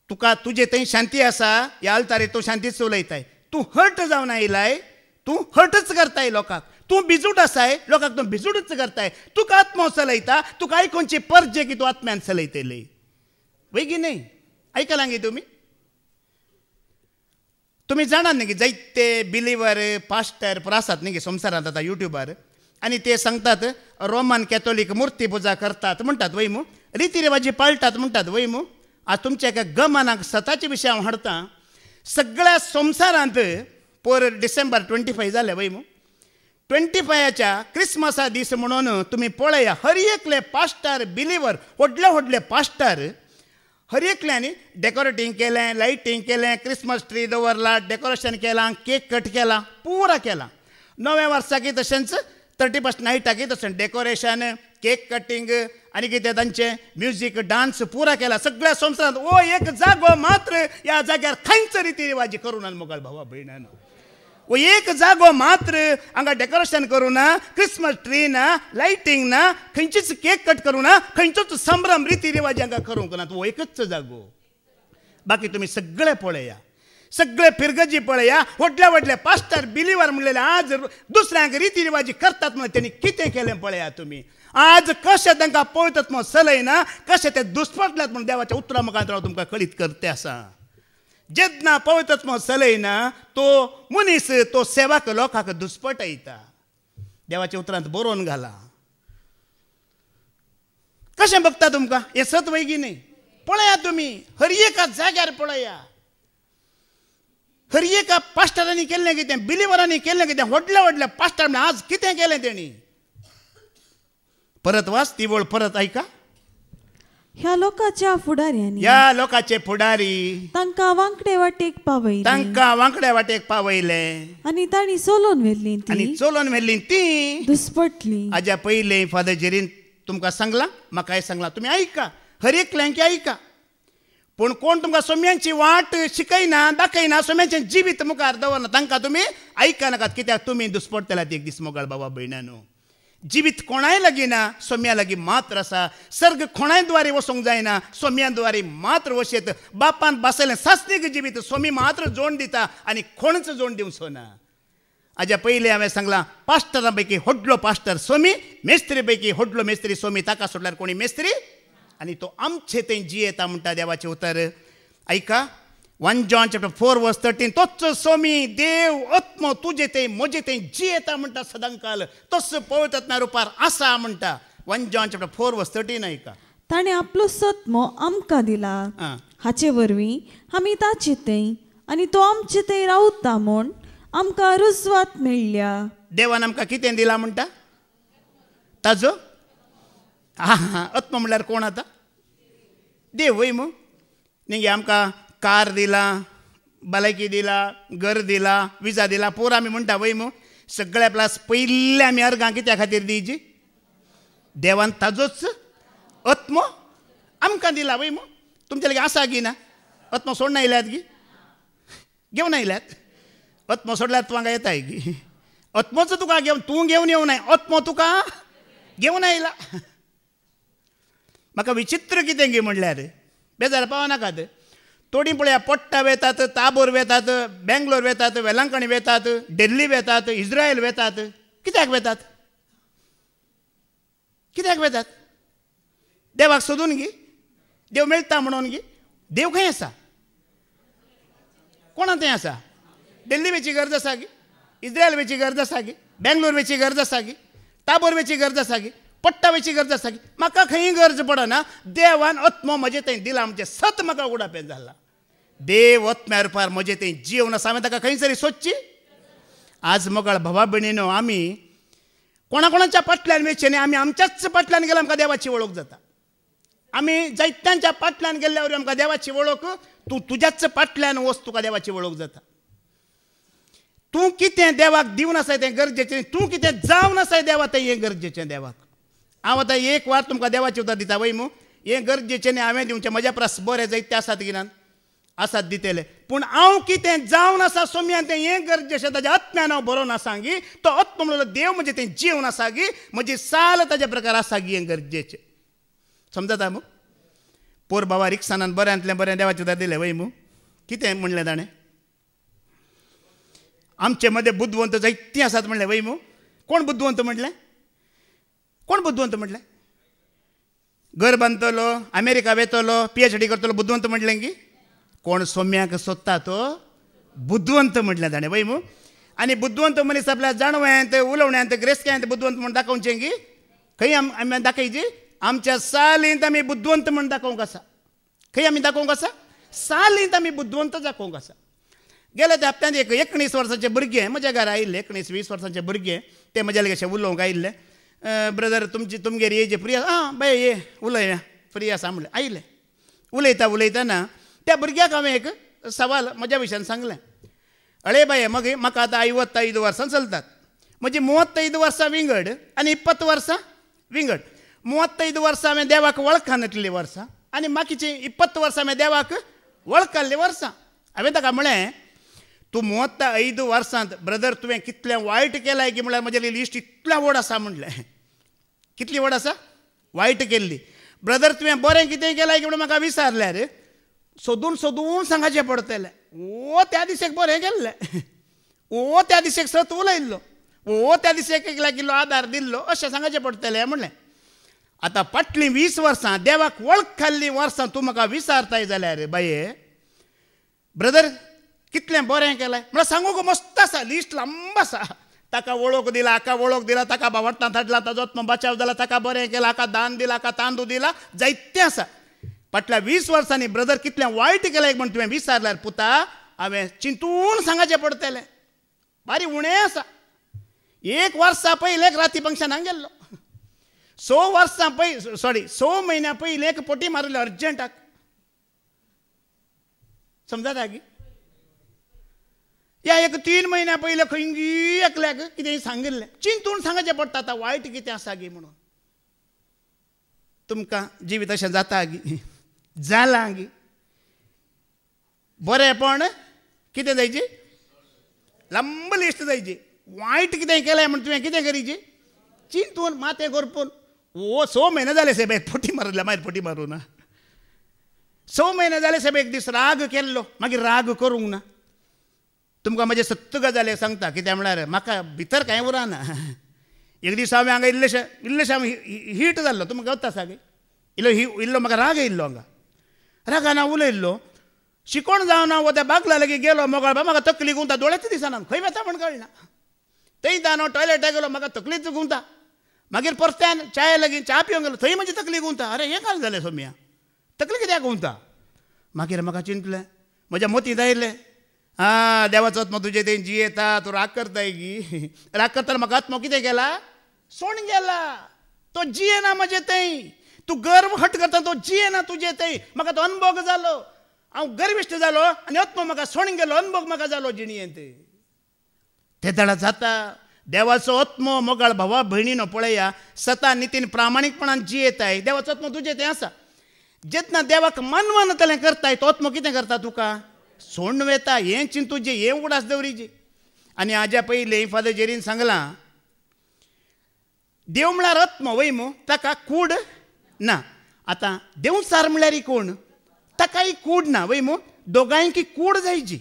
तुका तुजे थंय शांती आसा ह्या आल्तारीर तूं शांतीच उलयताय तूं हर्ट जावन आयलाय तूं हर्टच करताय लोकांक तूं बिजूट आसाय लोकांक तूं बिजूटच करताय तुका आत्मो चलयता तुका आयकोनची परजे की तूं आत्म्यान चलयतली वय की न्ही आयकलां गे तुमी जाणात न्ही की जायते बिलिवर पास्टर आसात न्ही संवसारांत आतां युट्यूबार आनी ते सांगतात रोमन कॅथोलीक मुर्ती पुजा करतात म्हणटात वय मू रिती रिवाजी पाळटात म्हणटात वय मू आज तुमच्या एका गमनाक सताच्या विशय हांव हाडटा सगळ्या संवसारांत पर डिसेंबर 25 जालें वय मू 25च्या क्रिसमसा दीस म्हणून तुमी पळया हर एकले पास्टर बिलिवर व्हडले पास्टर हर एकल्यांनी डेकोरेटींग केलें लायटींग केलें क्रिसमस ट्री दवरला डेकोरेशन केलां केक कट केला पुरा केला नव्या वर्साकी तशेंच 31 नायटाकी तशें डेकोरेशन केक कटींग आनी कितें तांचे म्युजीक डान्स पुरा केला सगळ्या संवसारांत ओ एक जागो मात्र ह्या जाग्यार खंयच रिती रिवाजी करूना मोगाळ भावा भयणानो वो एक जागो मात्र हांगा डेकोरेशन करूना क्रिसमस ट्री ना लायटींग ना खंयचीच केक कट करूना खंयचोच संभ्रम रिती रिवाजी हांगा करूंक ना वो एकच जागो बाकी तुमी सगळे पळया सगळे फिरगजी पळया व्हडले पास्टर बिलिवर म्हणलेले आज दुसऱ्यांक रिती रिवाजी करतात म्हणून त्यांनी कितें केलें पळया तुमी आज कशें तांकां पळयतात म्हणून चलयना कशें ते दुस्पटल्यात म्हणून देवाच्या उतरा मुखांत हांव तुमकां कळीत करते आसा जेन्ना पळयतात म्हणून चलयना तो मनीस तो सेवक लोकांक दुस्पटयता देवाच्या उतरांत बरोवन घाला कशें बगता तुमकां हें सत वैगी न्ही पळया तुमी हर एका जाग्यार पळया हर एका पास्टरांनी केल्लें कितें बिलिवरांनी केल्लें कितें व्हडले पास्टर म्हण आज कितें केलें तेणी परत वाच ती वळ परत आयका ह्या लोकांच्या फुडाऱ्यांनी ह्या लोकांचे फुडारी तांकां वांकडे वाटेक पावयले आनी तांणी चलोवन व्हेल्लीं ती दुस्पटली हाज्या पयलीं फादर जेरीन तुमकां सांगलां म्हाकाय सांगलां तुमी आयका हर एकल्यांक आयका पूण कोण तुमकां सोम्यांची वाट शिकयना दाखयना सोम्यांचें जिवीत मुखार दवरना तांकां तुमी आयकनाकात कित्याक तुमी दुस्पटतल्यात एक दीस मोगाळ बाबा भयणानो जिवीत कोणाय लागीं ना सोम्या लागीं मात्र आसा सर्ग कोणाय द्वारे वचोंक जायना सोम्या द्वारे मात्र वशेत बापान बासयलें सासणीक जिवीत सोमी मात्र जोड दिता आनी कोणच जोड दिवचो ना हाज्या पयलीं हांवें सांगलां पास्टरां पैकी व्हडलो पास्टर सोमी मेस्त्री पैकी व्हडलो मेस्त्री सोमी ताका सोडल्यार कोणी मेस्त्री आनी तो आमचे थंय जियेता म्हणटा देवाचें उतर आयका 1 John chapter 4 verse 13 तोच सोमी देव आत्मो तुजे थंय म्हजे थंय जियेता म्हणटा सदांकाल तोच पवित्र आत्म्या रुपार आसा म्हणटा 1 John chapter 4 verse 13 आयका ताणें आपलो सत्मो आमकां दिला हाचे वरवीं आमी ताचे थंय आनी तो आमचे थंय रावता म्हूण आमकां रुजवात मेळ्ळ्या देवान आमकां कितें दिलां म्हणटा ताजो आत्मा म्हणल्यार कोण आतां देव वय मू न्ही आमकां कार दिला भलायकी दिला घर दिला विजा दिला पोर आमी म्हणटा वय मू सगळ्या प्लस पयले आमी अर्गां कित्या खातीर दिवची देवान ताजोच आत्मो आमकां दिला वय मू तुमचे लागीं आसा गी ना आत्मो सोडून आयल्यात गी घेवन आयल्यात आत्मो सोडल्यार तूं हांगा येताय गी आत्मोच तुका घेवन तूं घेवन येवं नाय आत्मो तुका घेवन आयला म्हाका विचित्र कितें गे म्हणल्यार बेजार पावनाकात थोडीं पळया पट्टा वेतात ताबोर वेतात बेंगलोर वेतात वेलांकणी वेतात दिल्ली वेतात इस्रायल वेतात कित्याक वेतात देवाक सोदून गी देव मेळटा म्हणून गी देव खंय आसा? कोणा थंय आसा? दिल्ली वेची गरज आसा गी? इस्रायल वेची गरज आसा गी? बेंगलोर वेची गरज आसा गी? ताबोर वेची गरज आसा गी? पट्टा वेची गरज आसा गी? म्हाका खंय गरज पडना. देवान आत्मो म्हजे थंय दिला म्हणजे सत म्हाका उडापेन जाला. देव आत्म्या रुपार म्हजे थंय जीवन आसा. हांवें ताका खंयसरी सोदची. आज मोगाळ भावा भयणीनो, आमी कोणाकोणाच्या फाटल्यान वेचचे न्ही, आमी आमच्याच फाटल्यान गेल्यार आमकां देवाची वळख जाता. आमी जायत्यांच्या फाटल्यान गेल्ल्यावर आमकां देवाची वळख, तूं तुज्याच फाटल्यान वच, तुका देवाची वळख जाता. तूं कितें देवाक दिवन आसाय तें गरजेचें, तूं कितें जावन आसाय देवा तें हें गरजेचें देवाक. हांव आतां एक वार तुमकां देवाचें उतर दिता वय मू, हें गरजेचें न्ही हांवें दिवचें. म्हज्या परस बरें जायते आसात गिरान, आसात दितेले, पूण हांव कितें जावन आसा सोम्यान तें हें गरजेचें. ताज्या आत्म्यान हांव बरोवन आसा गी, तो आत्मा म्हणलो देव म्हणजे तें जीवन आसा गी, म्हजी साल ताज्या प्रकार आसा गी, हें गरजेचें. समजता मू? पोर बाबा रिक्सानान बऱ्यांतलें बरें देवाचें उतर दिलें वय मू. कितें म्हणलें ताणें? आमचे मध्ये बुद्धवंत जायतीं आसात म्हणलें वय मू. कोण बुद्धवंत म्हणलें? कोण बुद्धवंत म्हणलें? घर बांदतलो, अमेरिका वेतलो, PhD करतलो, बुद्धवंत म्हणलें की? कोण सोम्याक सोदता तो बुद्धवंत म्हटलें ताणें वय मू. आनी बुद्धवंत मनीस आपल्या जाणव्यांत, उलोवण्यांत, ग्रेसक्यांत बुद्धवंत म्हण दाखोवचें की? खंय आमी दाखयची? आमच्या सालींत आमी बुद्धवंत म्हण दाखोवंक आसा. खंय आमी दाखोवंक आसा? सालींत आमी बुद्धवंत दाखोवंक आसा. गेल्या त्या हप्त्यांत एक 19 वर्साचें भुरगें म्हज्या घरा आयिल्लें. 19-20 वर्साचें भुरगें तें म्हज्या लागीं उलोवंक आयिल्लें. ब्रदर तुमगेर एज फ्री आसा? आं बाय ये उलय, फ्री आसा म्हणलें. आयिल्लें. उलयतना त्या भुरग्याक हांवें एक सवाल म्हज्या विशयान सांगलें. अळे बाये, म्हाका आतां 55 वर्सां चलतात. म्हजी 35 वर्सां विंगड आनी 20 वर्सां विंगड. 35 वर्सां हांवें देवाक वळखानातलीं वर्सां आनी बाकीचीं 20 वर्सां हांवें देवाक वळखाल्लीं वर्सां. हांवें ताका म्हळें, तूं 35 वर्सांत ब्रदर तुवें कितलें वायट केलां की म्हळ्यार म्हजी लिस्ट इतल्या व्हड आसा म्हणलें. कितली व्हड आसा? वायट केल्ली. ब्रदर तुवें बरें कितें केलां की म्हणून म्हाका विचारल्यार सोदून सोदून सांगचें पडटलें. ओ त्या दिसेक बरें केल्लें, ओ त्या दिसेक सत उलयल्लो, ओ त्या दिसेक 1 किलो आदार दिल्लो, अशें सांगचें पडटलें म्हणलें. आतां फाटलीं 20 वर्सां देवाक वळखाल्लीं वर्सां तूं म्हाका विचारताय जाल्यार बाये ब्रदर कितलें बरें केलें म्हळ्यार सांगूंक मस्त आसा. लिस्ट लांब आसा. ताका वळख दिला, हाका वळख दिला, ताका भावार्थांत धाडला, ताजो आत्मो बचाव जाला, ताका बरें केलां, हाका दान दिलां, हाका तांदूळ दिला, जायतें आसा. फाटल्या 20 वर्सांनी ब्रदर कितलें वायट केलें म्हण तुवें विचारल्यार पुता हांवें चिंतून सांगचें पडटलें. बारी उणें आसा. 1 वर्सा पयलें राती फंक्शनाक गेल्लो. 6 म्हयन्या पयलीं एक पोटी मारल्यो अर्जंटाक. समजता गी? या 3 म्हयन्या पयलें खंयी एकल्याक कितेंय सांगिल्लें. चिंतून सांगचें पडटा आतां वायट कितें आसा गी म्हणून. तुमकां जिवीत अशें जाता गी? जालां गी? बरेंपण कितें जायची? लांब लिस्ट जायची. वायट कितें केलें म्हण तुवें कितें करीची? चिंतून मातें करपून. 6 म्हयने जाले सेबेक पोटी मारल्या, मागीर पोटी मारूं ना. 6 म्हयने जाले सेबेक दीस राग केल्लो, मागीर राग करूंक ना. तुमकां म्हजे सत्य गजाली सांगता. कित्याक म्हळ्यार म्हाका भितर कांय उरना. एक दीस हांवें हांगा इल्लेशें हीट जाल्लो. तुमकां गवता सागे इल्लो म्हाका राग येयल्लो. हांगा रागान हांव उलयल्लो. शिकोण जावन हांव त्या बागला लागीं गेलो. मोगाळ म्हाका तकली गुंता, दोळ्याच दिसना, खंय वता म्हण कळना. थंय हांव टॉयलेटाक गेलो, म्हाका तकलीच गुंता. मागीर परत्यान चाये लागीं च्या पिवंक गेलो, थंय म्हजी तकली गुंता. अरे हें काल जालें सोम्या, तकली कित्याक गुंता? मागीर म्हाका चिंतलें, म्हज्या मतींत आयलें, देवाचो आत्मो तुजे थंय जियेता, तूं राग करताय गी. राग करतना म्हाका आत्मो कितें केला? सोण गेला. तो जियेना म्हजे थंय. तूं गर्व हट करता, तो जियेना तुजे थंय. म्हाका तो अनुभव जालो. हांव गर्विश्ट जालो आनी आत्मो म्हाका सोण गेलो. अनुभव म्हाका जालो जिणयेंत. ते दाडा जाता. देवाचो आत्मो मोगाळ भावा भयणीनो पळया, सता नितीन प्रामाणीकपणान जियेताय. देवाचो आत्मो तुजे थंय आसा. जेतना देवाक मनवनतलें करताय, तो आत्मो कितें करता? तुका सोडून वेता. हें चिंतूचे, हें उगडास दवरीची. आनी हाज्या पयलीं फादर जेरीन सांगलां, देव म्हळ्यार आत्मो वय मू, ताका कूड ना. आतां देवचार म्हळ्यार कोण? ताकाय कूड ना वय मू. दोगांयकी कूड जायची.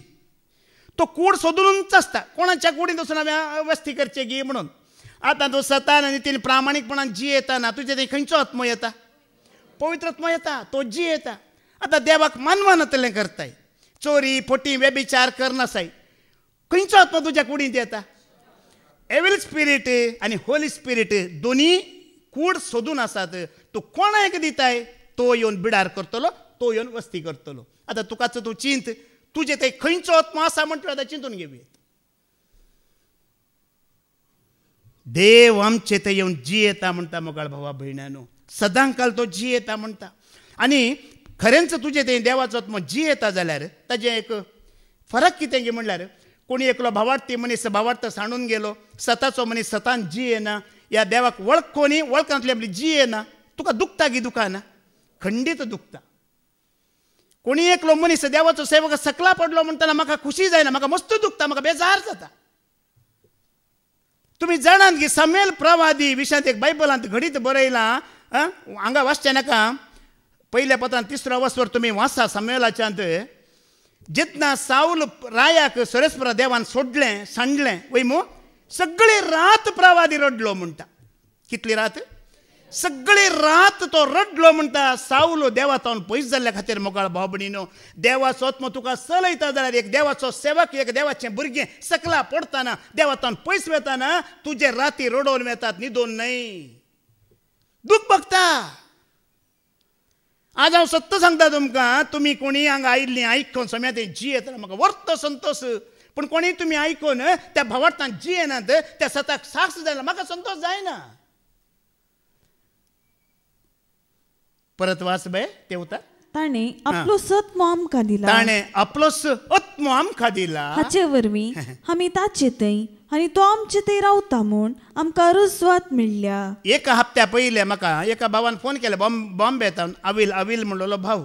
तो कूड सोदूनच आसता. कोणाच्या कुडींत वचून हांवें वस्ती करचे गी म्हणून. आतां तूं सतान आनी तीन प्रामाणीकपणान जियेता ना, तुजे थंय खंयचो आत्मो येता? पवित्र आत्मो येता. तो जियेता. आतां देवाक मानवानतलें करताय. चोरी फोटी व्यभिचार करनासाय. खंयचो आत्मा तुज्या कुडींत येता? एविल स्पिरीट आनी होली स्पिरीट दोनी कूड सोदून आसात. तूं कोणाक दिताय तो येवन बिडार करतलो, तो येवन वस्ती करतलो. आतां तुकाच तूं चिंत, तुजे थंय खंयचो आत्मा आसा म्हण तूं आतां चिंतून घेवया. देव आमचे थंय येवन जियेता म्हणटा मोगाळ भावा भयणानो. सदांकाल तो जियेता म्हणटा. आनी खरेंच तुजे थंय देवाचो आत्मा जियेता जाल्यार ताजें एक फरक कितें गे म्हणल्यार, कोणी एकलो भावार्थी मनीस भावार्थ सांडून गेलो, सताचो मनीस सतान जियेना, ह्या देवाक वळखोनी वळखांतली आपली जियेना, तुका दुखता गी दुखाना? खंडीत दुखता. कोणी एकलो मनीस देवाचो सेवक सकला पडलो म्हणटना म्हाका खुशी जायना, म्हाका मस्त दुखता, म्हाका बेजार जाता. तुम्ही जाणात की समेल प्रवादी विशयांत एक बायबलांत घडीत बरयलां, हांगा वाचचें नाका, पयल्या पत्रांत 3रो वस्वर तुम्ही वाचा समेलाच्यांत. जेन्ना साऊल रायाक सरेस्परा देवान सोडलें सांडलें वयमू, सगळी रात प्रवादी रडलो म्हणटा. कितली रात? सगळी रात तो रडलो म्हणटा. साऊल देवातावन पयस जाल्ल्या खातीर मोगाळ भाव भयणीनो, देवाचो आत्मा तुका चलयता जाल्यार एक देवाचो सेवक, एक देवाचें भुरगें सकला पडटाना देवातावन पयस वेताना तुजे राती रडोवन वेतात, न्हिदोन न्हय. दूख भोगता. आज हांव सत्य सांगता तुमकां, तुमी कोणी हांगा आयिल्लीं आयकून सोम्या थंय जियेतना म्हाका वर्त संतोश. पूण कोणी तुमी आयकून त्या भावार्थान जियेनात, त्या सताक साक्ष जायना, म्हाका संतोश जायना. परत वाच बे ते उतार. ताणे आपलो सत्म आमकां दिला, ताणे आपलो आत्मो आमकां दिला, हाचे वरवीं आमी ताचे थंय आनी तो आमचे थंय रावता म्हूण आमकां रुजवात मेळ्ळ्या. एका हप्त्या पयले म्हाका एका भावान फोन केलो, बॉम्बेतान. अविल म्हणलोलो भाव.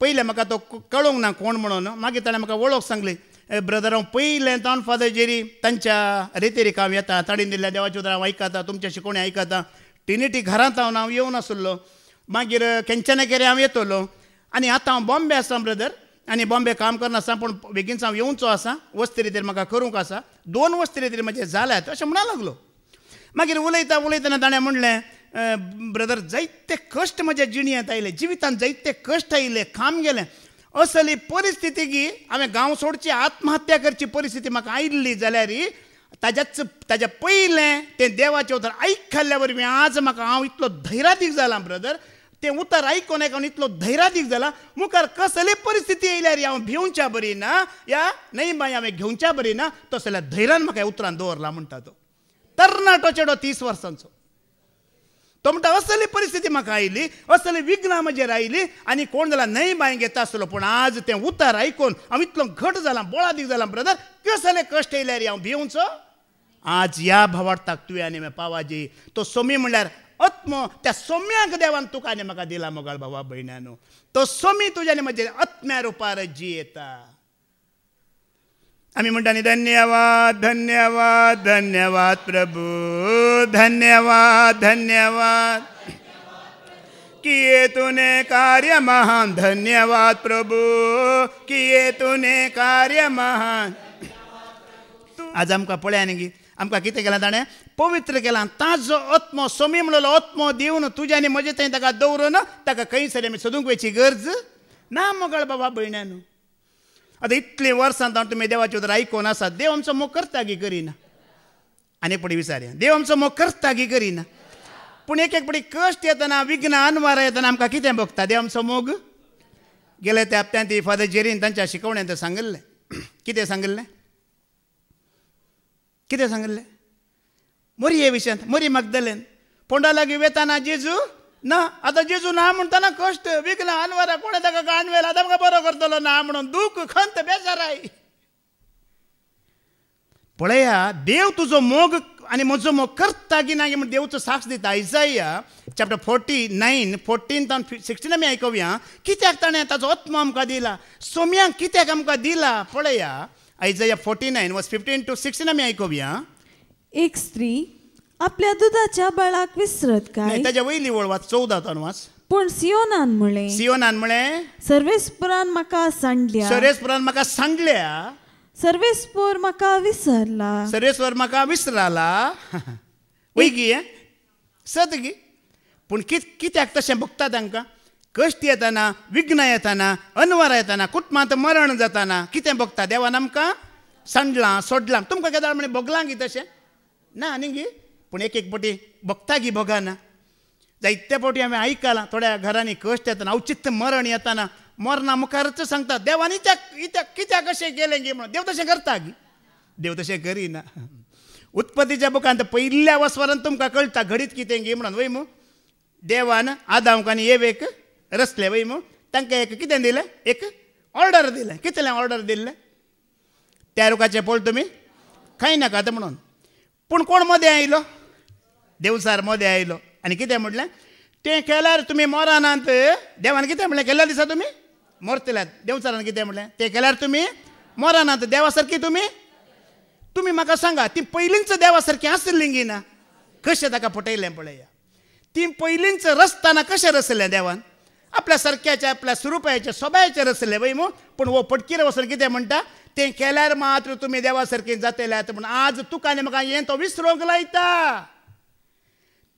पयले म्हाका तो कळोंक ना कोण म्हणून. मागीर ताणें म्हाका वळख सांगली, ब्रदर हांव पयलें तावन फादर जेरी तांच्या रेतेरीक हांव येता, ताणीन दिल्ल्या देवाचें उतर हांव आयकता, तुमच्या शिकोवणी आयकता. ट्रिनिटी घरांत हांव येवं नासलो. मागीर केन्ना हांव येतलो. आनी आतां हांव बॉम्बे आसा ब्रदर, आनी बॉम्बे काम करनासता, पूण बेगीनच हांव येवचो आसा. वस्ती रितीर म्हाका करूंक आसा. 2 वस्ती रितीर म्हजे जाल्यात अशें म्हणा लागलो. मागीर उलयतना ताणें म्हणलें, ब्रदर जायते कश्ट म्हज्या जिणेंत आयले, जिवितांत जायते कश्ट आयले, काम गेलें. असली परिस्थिती की हांवें गांव सोडची, आत्महत्या करची परिस्थिती म्हाका आयिल्ली जाल्यार ताज्या पयलें तें देवाचें उतर आयकल्ल्या वरवीं आज म्हाका हांव इतलो धैर्यादीक जाला ब्रदर. तें उतर आयकून इतलो धैर्यादीक जाला. मुखार कसली परिस्थिती येयल्यार हांव भिवच्या बरी ना, या न्हय बाय हांवें घेवच्या बरी ना. तसो जाल्यार धैर्यान म्हाका ह्या उतरान दवरला म्हणटा तो. तरणाटो चेडो 30 वर्सांचो तो म्हणटा, असली परिस्थिती म्हाका आयली, असली विघ्नां म्हजेर आयली, आनी कोण जाल्यार न्हय बाय घेता आसलो. पूण आज तें उतर आयकून हांव इतलो घट जाला, बोळादीक जाला ब्रदर. कसले कश्ट येयल्यार हांव भिवचो. आज ह्या भावार्थाक तुवें आनी पावाजी तो सोमी म्हणल्यार आत्मो, त्या सोम्याक देवान तुका आनी म्हाका दिला मोगाळ भावा भयणानो. तो सोमी तुज्या आनी म्हजे आत्म्या रुपार जियेता. आमी म्हणटा न्ही, धन्यवाद धन्यवाद धन्यवाद प्रभू, धन्यवाद धन्यवाद किए तूने कार्य महान, धन्यवाद प्रभू किए तूने कार्य महान. आज आमकां पळया न्ही, आमकां कितें केलां ताणें? पवित्र केलां. ताजो आत्मो सोमी म्हणलो आत्मो दिवन तुज्या आनी म्हजे थंय ताका दवरून ताका खंयसर आमी सोदूंक वयची गरज ना मोगाळ बाबा भयणानो. आतां इतलीं वर्सां जावन तुमी देवाचें उतर आयकून आसात. देव आमचो मोग करता की करिना? आनी पडी विचारया, देव आमचो मोग करता की करिना? पूण एक पडी कश्ट येतना, विघ्नां अनवारां येतना आमकां कितें भोगता? देव आमचो मोग. गेले त्या हप्त्यांत ती फादर जेरीन तांच्या शिकवण्यांत सांगल्लें. कितें सांगल्लें? कितें सांगल्लें? मोरये विशयांत. मोरी मगदलेन पोंडा लागीं वेताना जेजू ना. आतां जेजू ना म्हणटाना कश्ट, विघ्नां अनवारां, कोणें ताका गाणवेला, आतां म्हाका बरो करतलो ना म्हणून दुख, खंत, बेजाराय. पळया, देव तुजो मोग आनी म्हजो मोग करता की ना म्हण देवचो साक्ष दिता. आयजाया चॅप्टर 49 14-16 आमी आयकूया. कित्याक ताणें ताजो आत्मा आमकां दिला, सोम्यांक कित्याक आमकां दिला पळया. आयजाया 49:15-16 आमी आयकूया. एक स्त्री आपल्या दुधाच्या बाळाक विसरत काय? ताच्या वयली वळ वाच, 14 वाच. पूण सियोनान म्हळें, सर्वेस्परान म्हाका सांडल्या, सर्वेस्परान म्हाका सांडल्या, सर्वेस्पर म्हाका विसरला, सर्वेस्वर म्हाका विसराला. वय गी सत गी. पूण कित्याक तशें भोगता तांकां? कश्ट येताना, विघ्न येताना, अनवर येताना, कुटुंबांत मरण जाताना कितें भोगता देवान आमकां सांडलां सोडलां. तुमकां केदाळ म्हणे भोगलां गी तशें ना न्ही गी, पूण एक एक पावटी भोगता गी भोगाना. जायते पावटी हांवें आयकलां थोड्या घरांनी कश्ट येताना, औचित्य मरण येताना मरणा मुखारच सांगता देवान कित्याक अशें केलें गी म्हणून. देव तशें करता गी, देव तशें करिना. उत्पत्तीच्या बुकांत पयल्या वस्वारान तुमकां कळटा घडीत कितें गी म्हणून वय मू. देवान आदामक आनी एवेक रचले वय मू. तांकां एक कितें दिलें, एक ऑर्डर दिलें. कितलें ऑर्डर दिल्लें त्या रुखाचें पळ तुमी खाय नाकात म्हणून. पूण कोण मदें आयलो, देवसार मदें आयलो आनी कितें म्हणलें तें केल्यार तुमी मरनात. देवान कितें म्हणलें केल्ल्या दिसा तुमी मरतल्यात. देवचारान कितें म्हणलें तें केल्यार तुमी मरनात. देवा सारकी तुमी म्हाका सांगा ती पयलींच देवा सारकी आसली गी ना. कशें ताका फटयलें पळया. ती पयलींच रचतना कशें रचलें देवान आपल्या सारक्याच्या आपल्या स्वरुपाच्या सोबायाचेर रचलें वय मू. पूण वो पटकीर वचून कितें म्हणटा तें केल्यार मात्र तुमी देवा सारकी जातल्यात म्हूण. आज तुका आनी म्हाका हें तो विसरूंक लायता.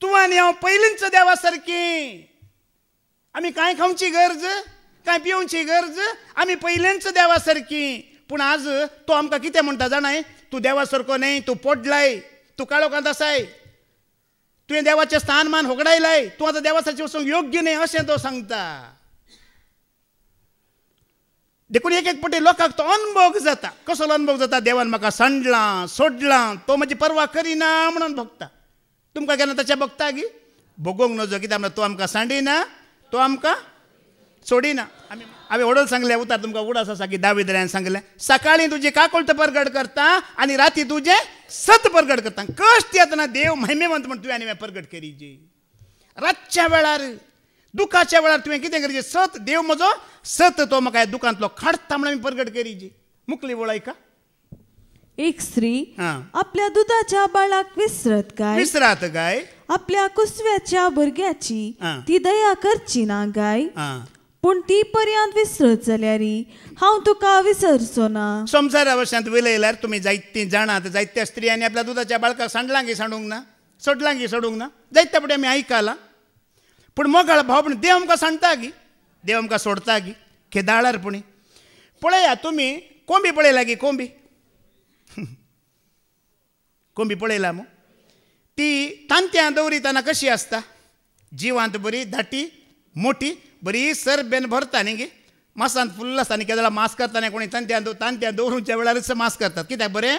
तूं आनी हांव पयलींच देवा सारकी. आमी कांय खावची गरज, कांय पिवची गरज, आमी पयलींच देवा सारकी. पूण आज तो आमकां कितें म्हणटा जाणाय, तूं देवा सारको न्हय, तूं पोडलाय, तूं काळोखांत आसाय, तुवें देवाचें स्थानमान होगडायलाय, तूं आतां देवा सारकें वचूंक योग्य न्हय अशें तो सांगता. देखून एक एक पावटी लोकांक तो अनुभव जाता. कसलो अनुभव जाता, देवान म्हाका सांडलां सोडलां, तो म्हजी पर्वा करिना म्हणून भोगता. तुमकां केन्ना तशें भोगता गी भोगूंक नजो. कित्याक म्हणल्यार तो आमकां सांडिना, तो आमकां सोडिना. हांवें व्हडल सांगलें उतार तुमकां उडास आसा की दाविद्रान सांगलें सकाळीं तुजी काकूळट परगट करता आनी राती तुजें सत परगट करता. कश्ट येतना देव महिमेवंत म्हण तुवें आनी हांवें परगट करीची. रातच्या वेळार दुखाच्या वेळार तुवें कितें करीचें, सत देव म्हजो सत तो म्हाका ह्या दुखांतलो काडटा म्हणून परगट करीची. मुखली वळयका. एक स्त्री आपल्या दुधाच्या बाळाक विसरात गाय, आपल्या कुसव्याच्या भुरग्याची ती दया करची ना गाय. पूण ती पर्यंत विसरत जाल्यार हांव तुका विसरचो ना. संवसारा वर्सांत विलयल्यार तुमी जायतीं जाणात जायत्या स्त्रियांनी आपल्या दुधाच्या बाळकाक सांडलांगी सांडूंक ना, सोडलांगी सोडूंक ना. जायत्या फावटी आमी आयकलां. पूण मोगाळ भाव पूण देव आमकां सांडटा गी, देव आमकां सोडता गी. केदाळारपणी पळया तुमी कोंबी पळयला गी. कोंबी पळयला मू. ती तांत्यां दवरितना कशी आसता, जिवांत बरी धाटी मोठी बरी सर बेन भरता न्ही गे. मांसांत फुल्ल आसता. आनी केदाळ मांस करतना कोणी तांत्यां दवरूच्या वेळारच मांस करतात. कित्याक बरें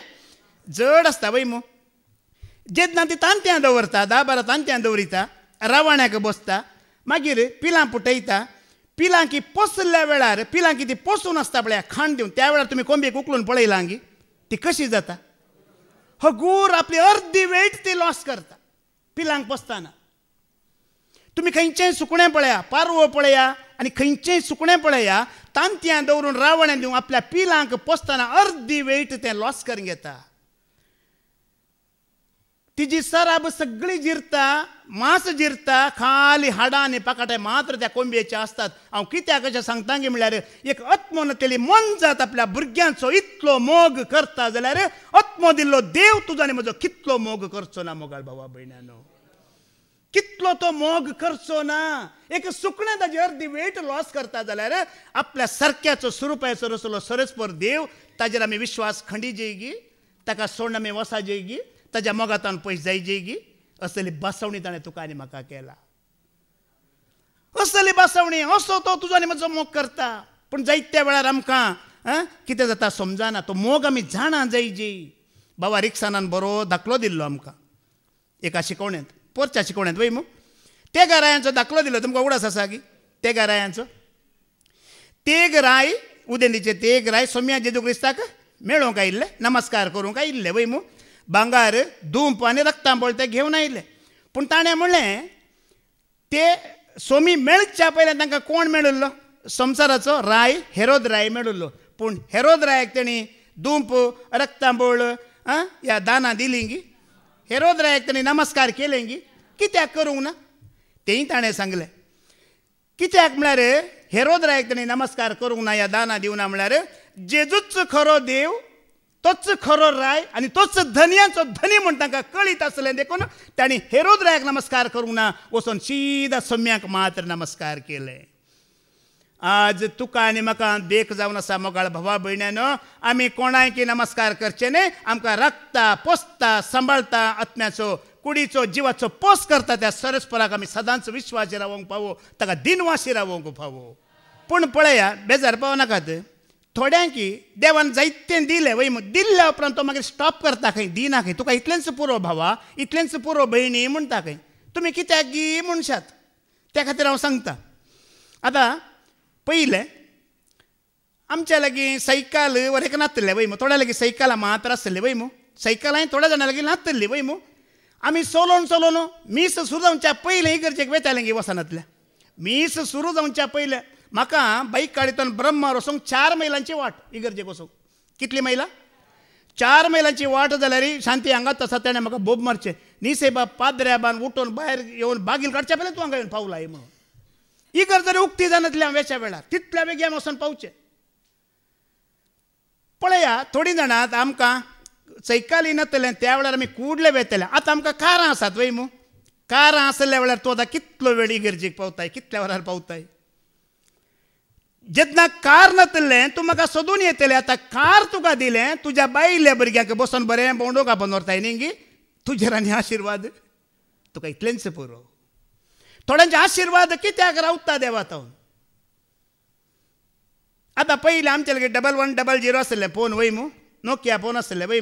जड आसता वय मू. जेन्ना ती तांत्यां दवरता 10-12 तांत्यां दवरिता, रावण्याक बसता, मागीर पिलां पुटयता. पिलांकी पोसल्या वेळार पिलांकी ती पोसून आसता पळया खाण दिवन, त्या वेळार तुमी कोंबयेक उखलून पळयलां गी ती कशी जाता. हगूर आपली अर्दी वेट ती लॉस करता पिलांक पोसतना. तुमी खंयचेंय सुकणें पळया, पारवो पळया आनी खंयचेंय सुकणें पळया, तांत्यां दवरून रावण्यां दिवन आपल्या पिलांक पोसतना अर्दी वेट तें लॉस करून घेता. तिजी सराब सगळी जिरता, मांस जिरता, खाली हाडां आनी पाकाटे मात्र त्या कोंबयेचे आसतात. हांव कित्याक अशें सांगता गे म्हळ्यार एक आत्मो नटलेली मन जात आपल्या भुरग्यांचो इतलो मोग करता जाल्यार आत्मो दिल्लो देव तुजो आनी म्हजो कितलो मोग करचो ना. मोगाळ भावा भयणानो, कितलो तो मोग करचो ना. एक सुकणें ताजी अर्दी वेट लॉस करता जाल्यार आपल्या सारक्याचो स्वरुपाचो रचलो सरस्पर देव ताजेर आमी विश्वास खंडी जयगी, ताका सोडून आमी वसा जयगी, ताज्या मोगातान पयस जाय जयगी. असली बासवणी ताणें तुका आनी म्हाका केला. असली बासवणी असो तो तुजो आनी म्हजो मोग करता. पूण जायत्या वेळार आमकां कितें जाता समजना. तो मोग आमी जाणा जाय जी. बाबा रिक्सानान बरो दाखलो दिल्लो आमकां एका शिकवण्यांत, पोरच्या शिकवण्यांत वय मू. तेगारायांचो दाखलो दिलो तुमकां उडास आसा गी. तेगारायांचो तेगराय उदेंडीचे तेगराय सोम्या जेजू क्रिस्ताक मेळोवंक आयिल्ले, नमस्कार करूंक आयिल्ले वय मू. भांगार धूप आनी रक्तांबळ ते घेवन आयिल्ले. पूण ताणें म्हणलें ते सोमी मेळच्या पयलीं तांकां कोण मेळिल्लो, संवसाराचो राय हेरोद राय मेळिल्लो. पूण हेरोद रायाक तेणी धूप रक्तांबळ ह्या दानां दिलीं गी. हेरोद रायाक तेणी नमस्कार केले गी. कित्याक करूंक ना तेंय ताणें सांगलें. कित्याक म्हळ्यार हेरोद रायाक तेणी नमस्कार करूंक ना, ह्या दानां दिवना म्हळ्यार जेजूच खरो देव, तोच खरो राय आनी तोच धनयांचो धनी म्हूण तांकां कळीत आसलें. देखून तांणी हेरोद रायाक नमस्कार करूंक ना, वचून सीदा सोम्याक मात्र नमस्कार केले. आज तुका आनी म्हाका देख जावन आसा मोगाळ भावा भयण्यानो, आमी कोणाय की नमस्कार करचे न्ही. आमकां राखता, पोसता, सांबाळता, आत्म्याचो कुडीचो जिवाचो पोस करता त्या सरस्पराक आमी सदांच विश्वासी रावंक फावो, ताका दिनवासी रावंक फावो. पूण पळया, बेजार पावनाकात. थोड्यांकी देवान जायतें दिलें वय, दिल्ल्या उपरांत तो मागीर स्टॉप करता खंय, दिना खंय. तुका इतलेंच पुरो भावा, इतलेंच पुरो भयणी म्हणटा खंय. तुमी कित्याक गी म्हणशात, त्या खातीर हांव सांगता. आतां पयलें आमच्या लागीं सायकल वरेक नासतले वय, थोड्या लागीं सायकलां मात्र आसतले वय. सायकलां थोड्या जाणां लागीं नासतली वय. आमी चलोवन मीस सुरू जावच्या पयलें इगर्जेक वयताले गे वसनातल्या. मीस सुरू जावच्या पयलें म्हाका बाईक काडीतन ब्रह्मार वचोंक 4 मैलांची वाट इगर्जेक वचोंक. कितली मैलां? 4 मैलांची वाट जाल्यार शांती हांगाच आसा. ताणें म्हाका बोब मारचें, न्ही सायबा पाद्र्या बान उठोवन भायर येवन बागील काडच्या पयलें तूं हांगा येवन पावलाय म्हणून. इगर जरी उक्ती जानातल्या वेच्या वेळार तितल्या बेगीन वचोन पावचें. पळया, थोडीं जाणां आमकां सायकली नासतलें त्या वेळार आमी कुडले वेतले. आतां आमकां कारां आसात वय. कारां आसल्या वेळार तूं आतां कितलो वेळ इगर्जेक पावताय, कितल्या वरार पावताय. जेन्ना कार नासलें तूं म्हाका सोदून येतलें. आतां कार तुका दिलें, तुज्या बायल्या भुरग्याक बसून बरें भोंवडोवंक आपण व्हरताय न्ही गी. तुजेर आनी आशिर्वाद तुका इतलेंच पुरो. थोड्यांचे आशिर्वाद कित्याक रावता देवातावन. आतां पयलीं आमचे लागीं 1100 आसलें फोन वय. नोकिया फोन आसले वय.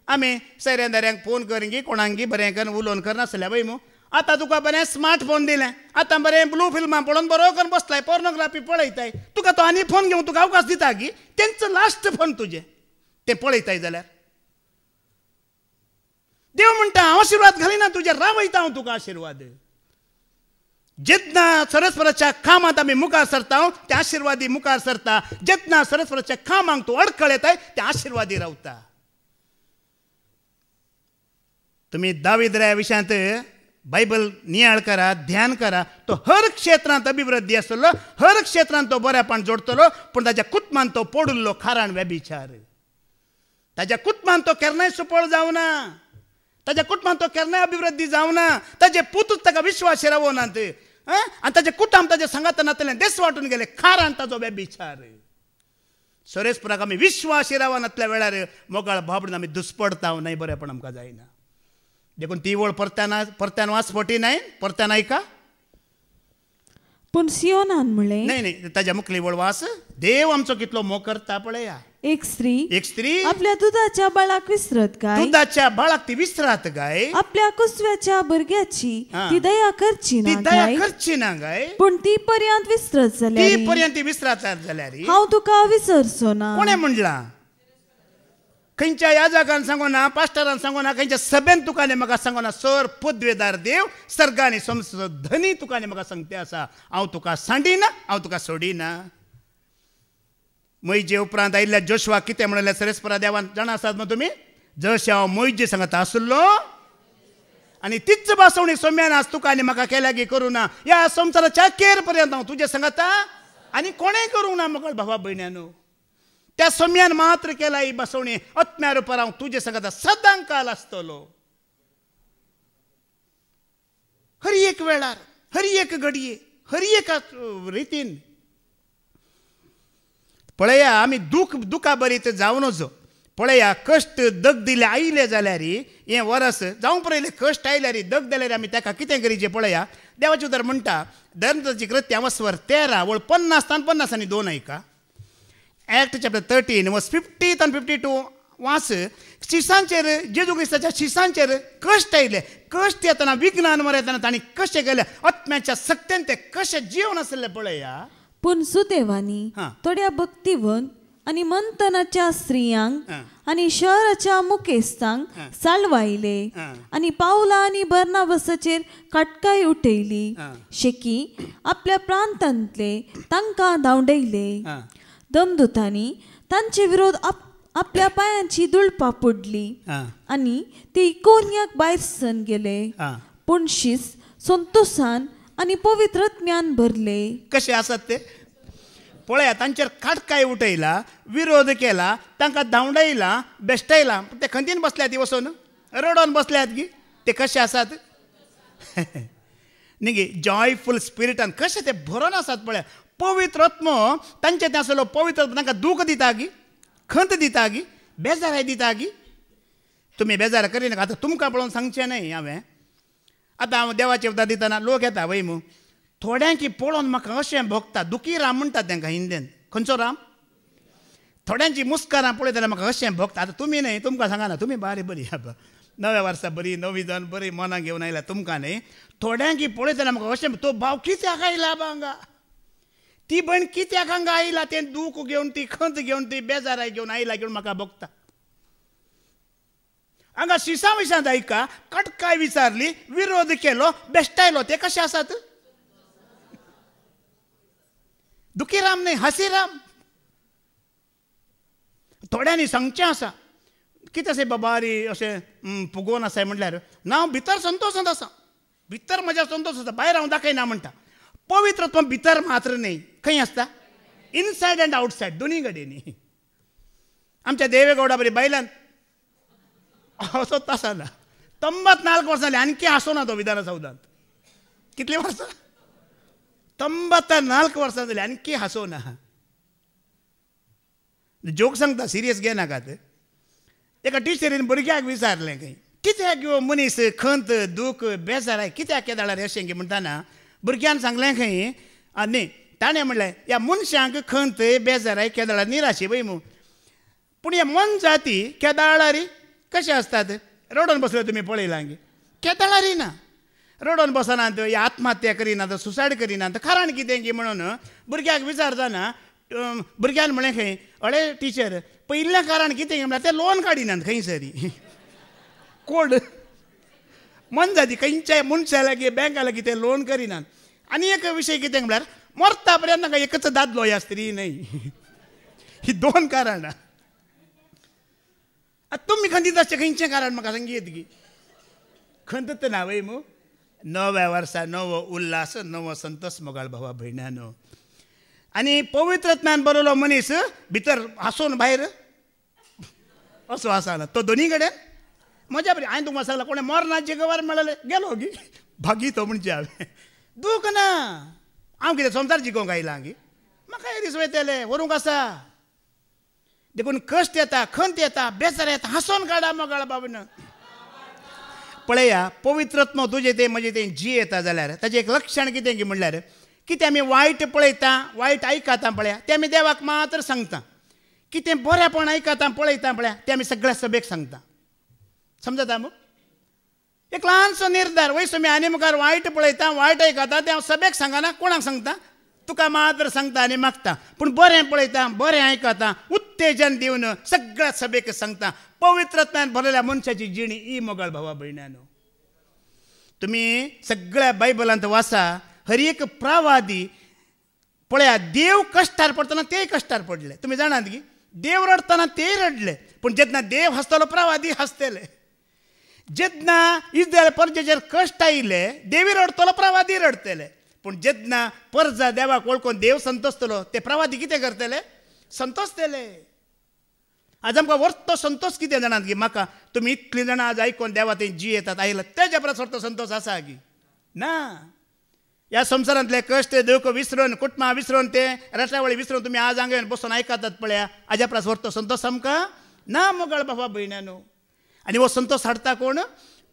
आमी सैऱ्यांदाऱ्यांक फोन करून गी, कोणाक गी बरें करून उलोवन करनासले वय. आतां तुका बरें स्मार्ट फोन दिलें. आतां बरें ब्लू फिल्मां पळोवन बरो करून बसलाय, पोर्नोग्राफी पळयताय. तुका तो आनी फोन घेवन तुका अवकाश दिता गी. तेंचं लास्ट फोन तुजें तें पळयताय जाल्यार. देव म्हणटा हांव आशिर्वाद घालिना तुजेर, रावयता हांव तुका आशिर्वाद. जेन्ना सरस्वराच्या कामांत आमी मुखार सरता त्या आशिर्वादी मुखार सरता. जेन्ना सरस्वराच्या कामांक तूं अडखळ येताय त्या आशिर्वादी रावता. तुम्ही दाविद्रा विशयांत बायबल नियाळ करा, ध्यान करा. तो हर क्षेत्रांत अभिवृद्धी आसतलो, हर क्षेत्रांत तो बरेपण जोडटलो. पूण ताच्या कुटुंबांत तो पडुल्लो खाराण व्यभिचार. ताच्या कुटुंबांत तो केन्नाय सुपळ जावना. ताच्या कुटुंबांत तो केन्नाय अभिवृद्धी जावना. ताचे पुतूच ताका विश्वास रावनात. आनी ताचे कुटुंब ताचे सांगात नातलें देश वाटून गेले. खाराण ताचो व्यभिचार. सरेस्पराक आमी विश्वासी रावनातल्या वेळार मोगाळ भाबडून आमी दुस्पडता नाही बरेपण आमकां जायना. देखून ती वळ परत्यान वाचपटी नाही, परत्यान ऐका. पूण सियोनान म्हणलें, नाही ताच्या मुखली वळ वास. देव आमचो कितलो मोग करता पळया. एक स्त्री आपल्या दुधाच्या बाळाक विसरत काय? दुधाच्या बाळाक ती विसरात गाय. आपल्या कुसव्याच्या भुरग्याची ती दया करची ना गाय. पूण ती पर्यंत विसरत जाल्यार हांव तुका विसरचो ना. कोणे म्हणला? खंयच्या याजकान सांगोना, पास्टरान सांगोना, खंयच्या सभेन तुकाने म्हाका सांगोना. सर पदवेदार देव सर्गानी समजो धनी तुकाने म्हाका सांगते आसा, हांव तुका सांडिना, हांव तुका सोडिना. मैजे उपरांत आयिल्ल्या जोशवा कितें म्हणलें सरेस्परा देवान जाणा आसात मग तुमी? जशें हांव मैजे सांगता आसलो आनी तीच बासवणी सोम्यान आज तुका आनी म्हाका केल्या गी करूं ना. ह्या संवसाराच्या अखेर पर्यंत हांव तुजें सांगता आनी कोणेंय करूंक ना. म्हाका भावा भयण्यानो, त्या सोम्यान मात्र केला ही बसवणी. आत्म्या रुपार हांव तुजें सांगता सदां काल आसतलो. हर एक वेळार, हर एक घडये, हर एका रितीन पळया. आमी दुखा बरीत जावनच पळया. कश्ट दग दिले आयले जाल्यार हें वरस जावं पळयलें कश्ट आयल्यार दग दिल्यार आमी ताका कितें करीचें पळया. देवाचें उतर म्हणटा धर्मची कृत्य वस्वर 13 वळ 50 आनी 2 ऐका. Act chapter 13 verse 50 and 52 वाच. शिसांचेर जेजू क्रिस्ताच्या शिसांचेर कश्ट आयले. कश्ट येतना विज्ञान वर येतना तांणी कशें केलें, आत्म्याच्या सक्तीन ते कशें जीवन आसलें पळया. पूण सुदैवानी थोड्या भक्तिवंत आनी मंथनाच्या स्त्रियांक आनी शहराच्या मुखेस्तांक साळवायले आनी पावला आनी बर्नाबासाचेर काटकाय उठयली. शेकी आपल्या प्रांतांतले तांकां धांवडयले. दमदुतांनी तांचे विरोध आपल्या पांयांची दुळपां पडली आनी ते इकोनियाक भायर सन गेले. पूण शीस संतोषान आनी पवित्र आत्म्यान भरले. कशें आसात ते पळया. तांचेर काटकाय उठयला, विरोध केला, तांकां धांवडयला, बेश्टायला. ते खंतीन बसल्यात ती वचून रडोन बसल्यात गी. ते कशें आसात न्ही गे, जॉयफूल स्पिरिटान कशें ते भरोन आसात पळया. पवित्र आत्मो तांचे तें आसलो पवित्र आत्मो तांकां दूख दिता गी, खंत दिता गी, बेजाराय दिता गी. तुमी बेजार करिनाका. आतां तुमकां पळोवन सांगचें न्हय हांवें. आतां हांव देवाचें उतर दितना लोक येता वय मू, थोड्यांकी पळोवन म्हाका अशें भोगता. दुखी राम म्हणटात तांकां हिंदीन. खंयचो राम? थोड्यांची मुस्कारां पळयत जाल्यार म्हाका अशें भोगता. आतां तुमी न्हय, तुमकां सांगना, तुमी बरी नव्या वर्सा बरी नवी जावन बरी मनां घेवन आयल्या तुमकां न्हय. थोड्यांकी पळयत जाल्यार म्हाका अशें, तो भाव कित्याक आयला हांगा, ती भयण कित्याक हांगा आयला, तें दूख घेवन ती खंत घेवन ती बेजाराय घेवन आयला घेवन म्हाका भोगता. हांगा शिसा विशांत ऐका, कटकाय विचारली, विरोध केलो, बेश्टायलो, ते कशें आसात? दुखी राम न्हय, हसी राम. थोड्यांनी सांगचें आसा, कितें अशें बाबारी अशें फुगोवन आसाय म्हटल्यार ना, हांव भितर संतोशांत आसा, भितर म्हज्या संतोश आसा, भायर हांव दाखयना म्हणटा. पवित्र आत्मा भितर मात्र न्हय, खंय आसता? इनसायड एंड आवटसायड, दोनी कडेनी. आमच्या देवेगौडा बरी बायलान हसत आसना. 94 वर्सां जाली, आणखी हांसोना तो विधानसौधांत. कितली वर्सां? 94 वर्सां जाली, आणखी हांसोना. जोक सांगता, सिरियस घेनाकात. एका टिचरीन भुरग्याक विचारलें खंय, कित्याक ह्यो मनीस खंत दूख बेजाराय कित्याक केदाळा रे अशें गे म्हणटाना भुरग्यान सांगलें खंय, न्ही ताणें म्हणलें ह्या मनशांक खंत बेजाराय केदाळा निराशे वय मू. पूण हे मन जाती केदाळारी कशें आसतात? रडोन बसले तुमी पळयलां गे, केदाळारी ना. रडोन बसनात, हे आत्महत्या करिनात, सुसायड करिनात. कारण कितें गे म्हणून भुरग्याक विचारतना भुरग्यान म्हळें खंय, अळे टिचर पयलें कारण कितें गे म्हळ्यार ते लोन काडिनात खंय सरी. कोड मन जाती खंयच्याय मनशा लागीं बँका लागीं ते लोन करिनात. आनी एक विशय कितें म्हळ्यार मरता पर्यंत नाका एकच दादलो ह्या स्त्री न्हय. ही 2 कारणां. आतां तुमी खंतीत अशें खंयचें कारण म्हाका सांगीत गी. खंत ना वय मू. नव्या वर्सा नवो उल्हास, नवो संतोश मोगाळ भावा भयणानो. आनी पवित्रत्म्यान बरयलो मनीस भितर हांसून भायर असो आसना. तो दोनी कडेन मजा बरी. हांवें तुमकां सांगलां, कोणें मरणाचें गवार मेळलें गेलो गी, भागी तो म्हणचे हांवें. दूख ना. हांव कितें संवसार जिखोवंक आयलां गी, म्हाका दीस वयतले व्हरूंक आसा. देखून कश्ट येता, खंत येता, बेजार येता, हांसोन काडा मोगाळ भावना. पळया, पवित्रत्म तुजें तें म्हजें तें जी येता जाल्यार ताचें एक लक्षण कितें गी म्हणल्यार, कितें आमी वायट पळयता, वायट आयकता पळया, तें आमी देवाक मात्र सांगता. कितें बरेंपण आयकता पळयता पळया, तें आमी सगळ्या सभेक सांगता. समजता मग? एक ल्हानसो निर्धार, वय तुमी आनी मुखार वायट पळयता, वायट आयकता, तें हांव सभेक सांगना, कोणाक सांगता? तुका मात्र सांगता आनी मागता. पूण बरें पळयता, बरें आयकता, उत्तेजन दिवन सगळ्या सभेक सांगता. पवित्रत्म्यान भरलेल्या मनशाची जिणी ही मोगाळ भावा भयणानो. तुमी सगळ्या बायबलांत वाचा, हर एक प्रवादी पळया, देव कश्टार पडटना तेय कश्टार पडले. तुमी जाणात की देव रडतना तेय रडले, पूण जेन्ना देव हांसतलो प्रवादी हांसतले. जेन्ना इस्रायल परजेचेर कश्ट आयले, देवी रडतलो, प्रवादी रडतले. पूण जेन्ना परजा देवाक वळखून देव संतोषतलो, ते प्रवादी कितें करतले? संतोषतले. आज आमकां वर्तो संतोष कितें जाणात की म्हाका तुमी इतलीं जाणां आज आयकून देवा थंय जी येतात आयला, तेज्या परस वर्तो संतोष आसा की ना? ह्या संवसारांतले कश्ट दूख विसरून, कुटुंबां विसरून, ते रात्रावळी विसरून तुमी आज हांगा बसून आयकतात पळया, हाज्या परस वर्तो संतोष आमकां ना मोगाळ भावा भयणानो. आनी हो संतोष हाडटा कोण?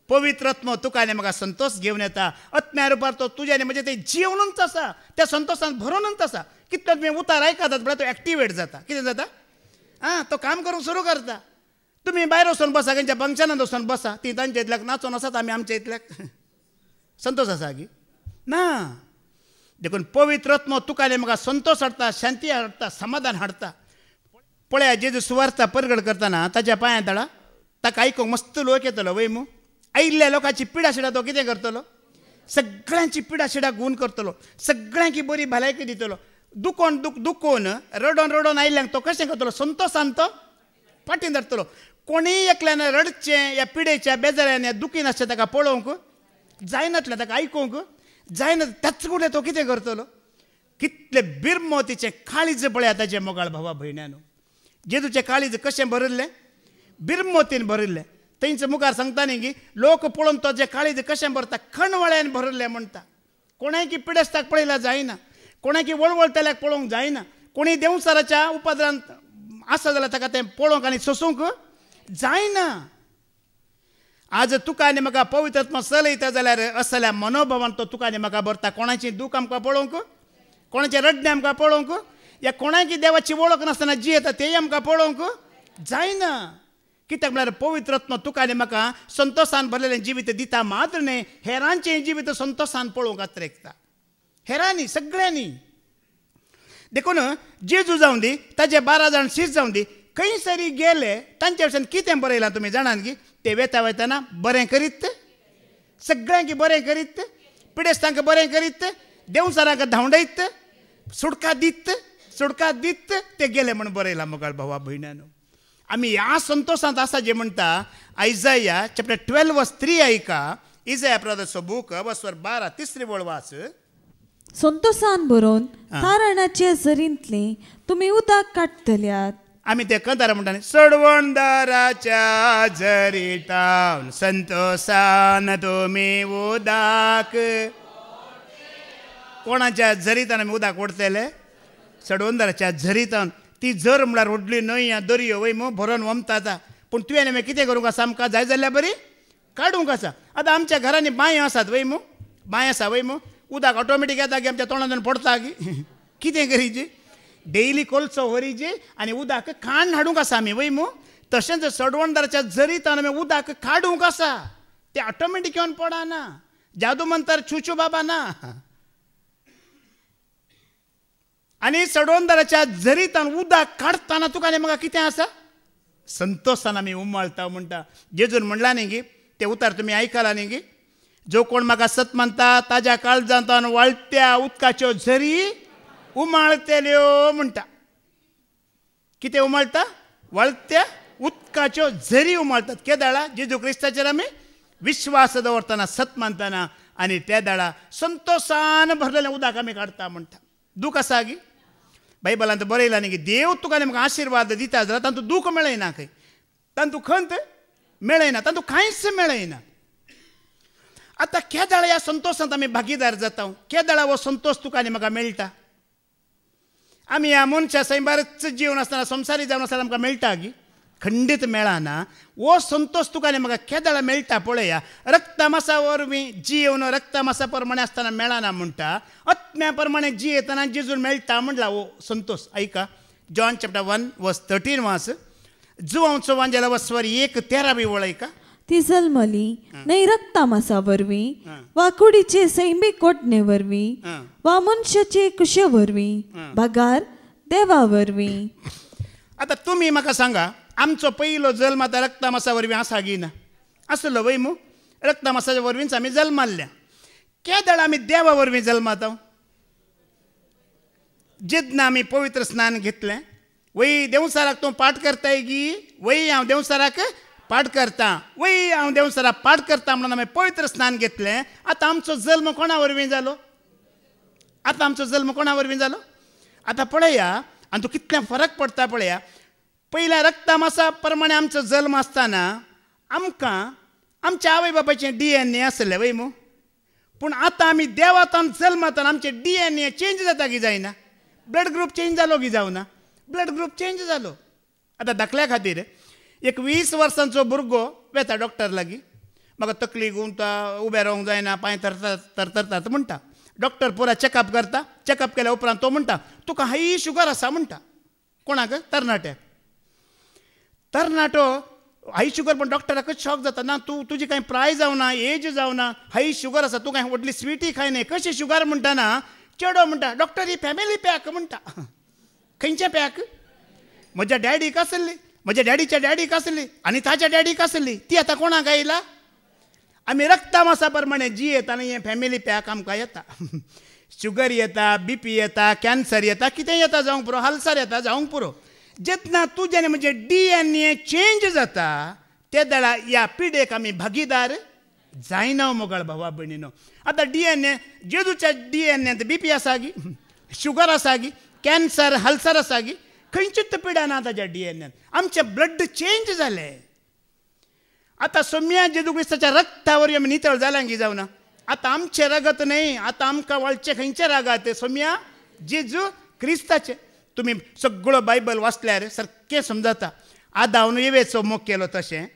पवित्र आत्मो तुका आनी म्हाका संतोष घेवन येता. आत्म्या रुपार तो तुज्या आनी म्हजें तें जिवनूच आसा, त्या संतोशान भरोनूच आसा. कितलो तुमी उतार आयकतात पळय, तो एक्टिवेट जाता. कितें जाता? तो काम करूंक सुरू करता. तुमी भायर वचून बसा, खंयच्या फंक्शनांत वचून बसा, ती तांच्या इतल्याक नाचोन आसात, आमी आमच्या इतल्याक संतोष आसा की ना? देखून पवित्र आत्मो तुका आनी म्हाका संतोष हाडटा, शांती हाडटा, समाधान हाडटा. पळया, जेजू सुवार्ता परगट करतना ताच्या पांयां तळा ताका आयकूंक मस्त लोक येतलो वय मू. आयिल्ल्या लोकांची पिडा शिडा तो कितें करतलो? सगळ्यांची पिडा शिडा गुण करतलो, सगळ्यांकी बरी भलायकी दितलो. दुखोवन रडोन रडोन आयिल्ल्यांक तो कशें करतलो? संतोशान तो फाटीं धरतलो. कोणीय एकल्यान रडचें ह्या पिडेच्या बेजाऱ्यान ह्या दुखीन आसचें ताका पळोवंक जायनातलें, ताका आयकूंक जायना. त्याच फुडें तो कितें करतलो? कितले बिरमोतीचें काळीज पळया ताचें मोगाळ भावा भयणानो. जेजूचें काळीज कशें भरिल्लें? बिरमोतीन भरिल्लें. थंयच मुखार सांगता न्ही की लोक पळोवन तो जें काळीज कशें भरता, खणवळ्यान भरिल्लें म्हणटा. कोणाय की पिडेस्ताक पळयल्यार जायना. कोणाकी वळवळतल्याक पळोवंक जायना. कोणी देवचाराच्या उपद्रांत आसा जाल्यार ताका तें पळोवंक आनी सोसूंक जायना. आज तुका आनी म्हाका पवित्र आत्मा चलयता जाल्यार असल्या मनोभावान तो तुका आनी म्हाका भरता. कोणाचें दूख आमकां पळोवंक, कोणाचें रडणें आमकां पळोवंक, या कोणाकी देवाची वळख नासतना जी येता तेय आमकां पळोवंक जायना. कित्याक म्हळ्यार पवित्र आत्मा तुका आनी म्हाका संतोशान भरलेलें जिवीत दिता मात्र न्ही, हेरांचें जिवीत संतोशान पळोवंक आत्रेकता. हेरांनी सगळ्यांनी देखून जेजू जावं दी, ताजे 12 जाण शीश जावं दी, खंय सरी गेले तांचे वयल्यान कितें बरयलां तुमी जाणात की ते वेता वयतना बरें करीत, सगळ्यांक बरें करीत, पिडेस्तांक बरें करीत, देवचारांक धांवडयत, सुडका दित ते गेले म्हणून बरयलां. मुगाळ भावा भयणानो, आमी ह्या संतोशांत आसा जे म्हणटा आयजाया चॅप्टर 12 वर्स 3 ऐका. इजाया प्रॉफेटचो बूक वर्सवर 12 तिसरी वळ वाच. संतोषान बरोवन तारणाचे झरींतले तुमी उदक काडटल्यात. आमी ते कंतारा म्हणटा न्ही, सडवणदाराच्या झरीतावन संतोषान तुमी उदक. कोणाच्या झरीतान आमी उदक ओडटले? सडवणदाराच्या झरीतावन. ती झर म्हळ्यार व्हडली न्हंय या दर्यो वय मू भरोन वमता. पूण तुवें आमी कितें करूंक आसा? आमकां जाय जाल्यार बरी काडूंक आसा. आतां आमच्या घरांनी बांयो आसात वय मू, बांय आसा वय मू, उदक ऑटोमॅटीक येता की आमच्या तोंडांतून पडटा की कितें करीची? डेली कोलसो व्हरीची आनी उदक खाण हाडूंक आसा आमी वय मू. तशेंच सडवणदाराच्या झरीतान आमी उदक काडूंक आसा. तें ऑटोमॅटीक येवन पडना. जादू मंतर छुछू बाबा ना. आनी सडवणदाराच्या झरीतान उदक काडटाना तुका आनी म्हाका कितें आसा? संतोशान आमी उमाळटा म्हणटा. जेजून म्हणला न्ही गी, ते उतार तुमी आयकला न्ही गी, जो कोण म्हाका सत मानता ताज्या काळजांतल्यान वळत्या उदकाच्यो झरी उमाळटल्यो म्हणटा. कितें उमाळटा? वळत्या उदकाच्यो झरी उमाळटात. केदाळा जेजू क्रिस्ताचेर आमी विश्वास दवरतना, सत मानतना, आनी त्या दाळा संतोशान भरलेलें उदक आमी काडटा म्हणटा. दूख आसा गी? बायबलांत बरयलां न्ही की देव तुका आनी म्हाका आशिर्वाद दिता जाल्यार तातूंत दूख मेळयना खंय, तातूंत खंत मेळयना, तातूंत कांयच मेळयना. आतां केदाळा ह्या संतोशांत आमी भागीदार जाता. केदाळा हो संतोश तुका आनी म्हाका मेळटा? आमी ह्या मनशा संबारच जीवन आसतना, संवसारी जावन आसतना आमकां मेळटा गी? खंडीत मेळना. हो संतोश तुका आनी म्हाका केदाळा मेळटा पळया. रक्तमासा वरवीं जीवन रक्तमासा प्रमाणे आसतना मेळना म्हणटा, आत्म्या प्रमाणे जियेतना जेजून मेळटा म्हणला हो संतोष. ऐका, जॉन चॅप्टर 1 वर्स 13 वाच. जुवांचो वांजेला वर्सवर 1:13 वळ ऐका. ती जल्मली नाही रक्तामासा वरवीं वा कुडीचे सैमीक कोटणे वरवीं वा मनशाचे कुशे वरवीं भागार देवा वरवीं. आता तुमी म्हाका सांगा, आमचो पयलो जल्म आतां रक्तमासा वरवीं आसा की ना? आसलो वय मू. रक्तमासाच्या वरवींच आमी जल्माल्ल्या. केदाळ आमी देवा वरवीं जल्मात. जेन्ना आमी पवित्र स्नान घेतलें, वय देवसाराक तूं पाठ करताय गी? वय हांव देवसाराक पाठ करता. वय हांव देवसाराक पाठ करता म्हणून आमी पवित्र स्नान घेतलें. आतां आमचो जल्म कोणा वरवीं जालो? आतां आमचो जल्म कोणा वरवीं जालो? आतां पळया, आनी तूं कितलें फरक पडटा पळया. पयल्या रक्तमासा प्रमाणे आमचो जल्म आसतना आमकां आमच्या आवय बापायचें DNA आसलें वय मू. पूण आतां आमी देवातान जल्मातना आमचे DNA चेंज जाता की जायना? ब्लड ग्रूप चेंज जालो की जावना? ब्लड ग्रूप चेंज जालो. आतां दाखल्या खातीर एक 20 वर्सांचो भुरगो वेता डॉक्टर लागीं, म्हाका तकली गुंवता, उबें रावंक जायना, पांय तरतात म्हणटा. डॉक्टर पुरा चॅकअप करता. चॅकअप केल्या उपरांत तो म्हणटा तुका हाय शुगर आसा म्हणटा. कोणाक? तरणाट्याक. तरणाटो हाय शुगर. पण डॉक्टराकच शॉक जाता. ना तुजी कांय प्राय जावना, एज जावना, हाय शुगर आसा, तूं कांय व्हडली स्विटी खाय न्हय. कशें शुगर म्हणटाना चेडो म्हणटा डॉक्टर ही फॅमिली पॅक म्हणटा. खंयचें पॅक? म्हज्या डॅडीक आसली, म्हज्या डॅडीच्या डॅडीक आसली, आनी ताच्या डॅडीक आसली. ती आतां कोणाक आयला? आमी रक्तमासा प्रमाणे जी येता न्ही, हें फॅमिली पॅक आमकां येता. शुगर येता, BP येता, कॅन्सर येता, कितें येता जावंक पुरो, हालसार येता जावंक पुरो. जेन्ना तुजें म्हणजे DNA चेंज जाता ते दाळा ह्या पिडेक आमी भागीदार जायना मोगाळ भावा भयणीनो. आतां DNA, जेजूच्या DNAंत BP आसा गी, शुगर आसा गी, कॅन्सर, हालसार आसा गी, खंयचीच पिडा ना ताच्या DNAंत. आमचें ब्लड चेंज जालें. आतां सोम्या जेजू क्रिस्ताच्या रक्ता वरवीं आमी नितळ जाल्यां की जावना? आतां आमचें रगत न्हय, आतां आमकां वळचे खंयचे रागात? सोम्या जेजू क्रिस्ताचे. तुम्ही सगळं बायबल वाचल्यार सारकें समजता. आदावन येवेचो मोग केलो तशें,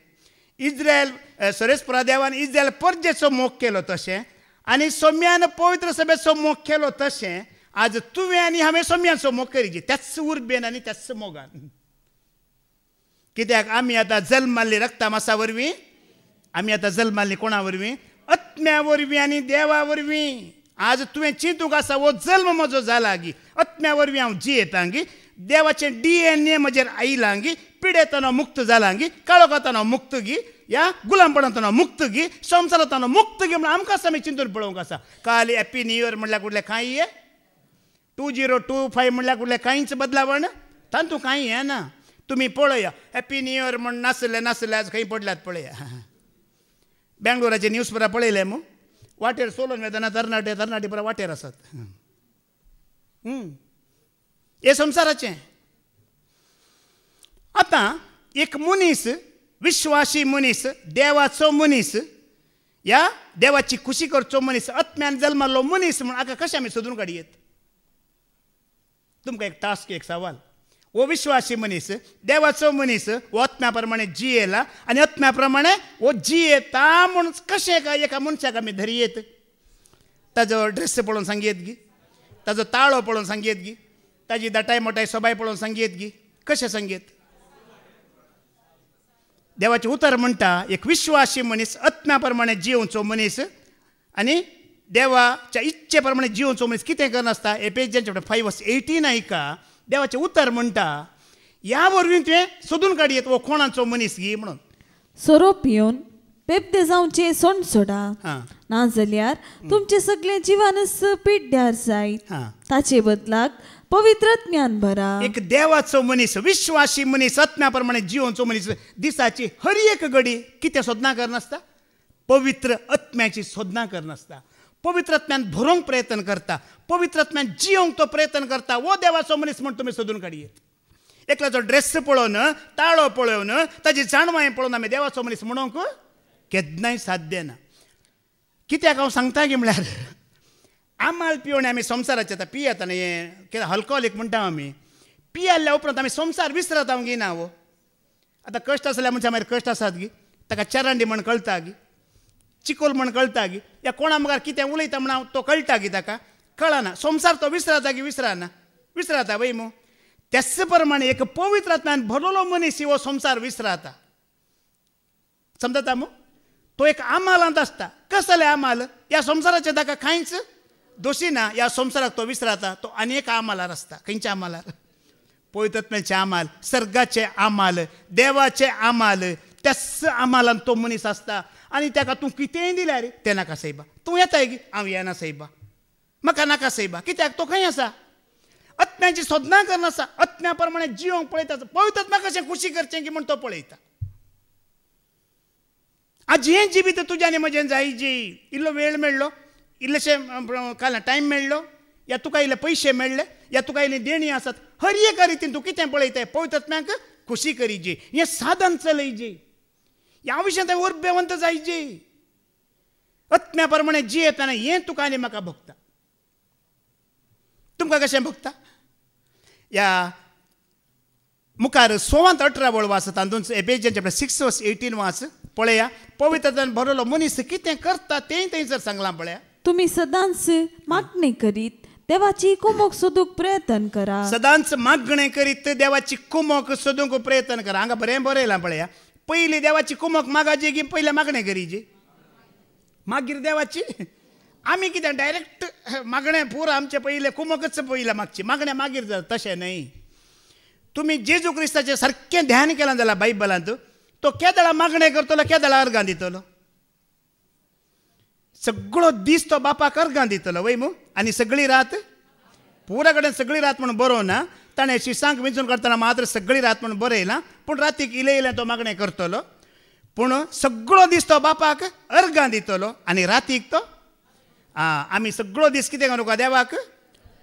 इज्रायल सरेस्परा देवान इज्रायल परजेचो मोग केलो तशें, आनी सोम्यान पवित्र सभेचो मोग केलो तशें आज तुवें आनी हांवें सोम्याचो मोग करीचे. त्याच उर्बेन आनी त्याच मोगान. कित्याक आमी आतां जल्माल्ली रक्ता मासा वरवीं, आमी आतां जल्माल्ली कोणा वरवीं? आत्म्या वरवीं आनी देवा वरवीं. आज तुवें चिंतूंक आसा वो जल्म म्हजो जाला गी, आत्म्या वरवीं हांव जियेतां गी, देवाचें DNA म्हजेर आयलां गी, पिडेताना मुक्त जालां गी, काळोखाताना मुक्त गी, या गुलामपणांताना मुक्त गी, संवसारांताना मुक्त गी म्हण आमकां आमी चिंतून पळोवंक आसा. काल हॅप्पी न्यू इयर म्हणल्यार कुठलें कांय 2025 म्हणल्यार कुठलें कांयच बदलावण तातूंत कांय हें ना. तुम्ही पळया हॅप्पी न्यू इयर म्हण नासले आज खंय पडल्यात पळया. बेंगलोराचे न्यूजपेपर पळयले मू, वाटेर सोलून वेतना तरणाटी पुरा वाटेर आसात. हे संवसाराचें. आतां एक मनीस, विश्वासी मनीस, देवाचो मनीस, या देवाची खुशी करचो मनीस, आत्म्यान जल्मालो मनीस म्हण हाका कशें आमी सोदून काडयेत? तुमकां एक टास्क, एक सवाल. वो विश्वासी मनीस, देवाचो मनीस, वो आत्म्या प्रमाणे जियेला आनी आत्म्या प्रमाणे वो जियेता म्हूण कशें काय एका मनशाक आमी धरयेत? ताजो ड्रेस पळोवन सांगयेत गी, ताजो ताळो पळोवन सांगयेत गी, ताजी दटाय मोटाय सोबाय पळोवन सांगयेत गी, कशें सांगयेत? देवाचें उतर म्हणटा एक विश्वासी मनीस, आत्म्या प्रमाणे जियोवचो मनीस आनी देवाच्या इच्छे प्रमाणे जियोवचो मनीस कितें करनासता? एफेसियन्स चॅप्टर 5:18 ऐका. देवाचें उतर म्हणटा ह्या वरवीं तुवें सोदून काडयेत वो कोणाचो मनीस गी म्हणून. सोरोप येवन पेपते जावचे सोंड सोडा, नाजाल्यार तुमचे सगळे जिवानस पिड्ड्यार जायत. ताचे बदलाक पवित्र ज्ञान भरा. एक देवाचो मनीस, विश्वासी मनीस, आत्म्या प्रमाणे जियोवचो मनीस दिसाची हर एक घडी कितें सोदना करनासता? पवित्र आत्म्याची सोदना करनासता. पवित्र आत्म्यान भरोवंक प्रयत्न करता, पवित्र आत्म्यान जियोवंक तो प्रयत्न करता. वो देवाचो मनीस म्हण तुमी सोदून काडयेत. एकल्याचो ड्रेस पळोवन, ताळो पळोवन, ताजी जाणवाय पळोवन आमी देवाचो मनीस म्हणूंक केन्नाय साध्य ना. कित्याक हांव सांगता गे म्हळ्यार आमाल पिवणे आमी संवसाराचे आतां पियेत आनी हें कितें अल्कोहोलीक म्हणटा आमी, पियेल्या उपरांत आमी संवसार विसरत हांव गी ना. वो आतां कश्ट आसल्या मनशा मागीर कश्ट आसात गी, ताका चरांडी म्हण कळटा गी, चिकोल म्हण कळटा गी, या कोणा मुखार कितें उलयता म्हण तो कळटा गी, ताका कळना. संवसार तो विसरता गी, विसरता वय मू. त्याच प्रमाणे एक पवित्र आत्म्यान भरलेलो मनीस हो संवसार विसरता. समजता मू? तो एक आमालांत आसता. कसले आमाल? ह्या संवसाराचे ताका कांयच दोशी ना. ह्या संवसाराक तो विसरता. तो आनी आमालार आसता. खंयच्या आमालार? पवित्र आत्म्याचे आमाल, सर्गाचे आमाल, देवाचे आमाल, त्याच आमालान तो मनीस आसता. आनी ताका तूं कितेंय दिल्यार तें नाका सैबा. तूं येताय गी, हांव येना सैबा, म्हाका नाका सैबा. कित्याक तो खंय आसा? आत्म्याची सोदना करनासा. आत्म्या प्रमाणे जियोवंक पळयता. पवित्र आत्म्याक कशें खुशी करचें गी म्हण तो पळयता. आज हें जिवीत तुजें आनी म्हजें जाय जी. इल्लो वेळ मेळ्ळो, इल्लेशें काल टायम मेळ्ळो, या तुका इल्ले पयशे मेळ्ळे, या तुका इल्ली देणी आसात, हर एका रितीन तूं कितें पळयताय? पवित्र आत्म्याक खुशी करी जी. हें साधन चलय जी. ह्या विशयान थंय उर्बेवंत जाय जी. आत्म्या प्रमाणे जियेताना हें तुका आनी म्हाका भोगता. तुमकां कशें भोगता? या मुखार 16:18 वळ वाच, तातूंत एफेसियन्स चॅप्टर 6:18 वाच. पळया पवित्रतान भरलो मनीस कितें करता तें थंयसर सांगलां. पळया तुम्ही सदांच मागणी करीत देवाची कुमोक सोदूंक प्रयत्न करा. सदांच मागणें करीत देवाची कुमोक सोदूंक प्रयत्न करा. हांगा बरयलां पळया. पयली देवाची कुमोक मागाची की पयले मागणें करीची? मागीर देवाची. आमी कितें डायरेक्ट मागणें पुरो आमचे पयले कुमोकच पयले मागची, मागण्या मागीर जाता. तशें न्हय. तुमी जेजू क्रिस्ताचें सारकें ध्यान केलां जाल्यार बायबलांत तो केदळा मागणें करतलो, केदळा अर्गां दितलो. सगळो दीस तो बापाक अर्गां दितलो वय मू. आनी सगळी रात, पुरा कडेन सगळी रात म्हणून बरोवना. ताणें शिसांक विंचून काडटना मात्र सगळी रात म्हणून बरयलां. पूण रातीक इलें तो मागणें करतलो. पूण सगळो दीस तो बापाक अर्गां दितलो आनी रातीक तो आमी सगळो दीस कितें करूं का? देवाक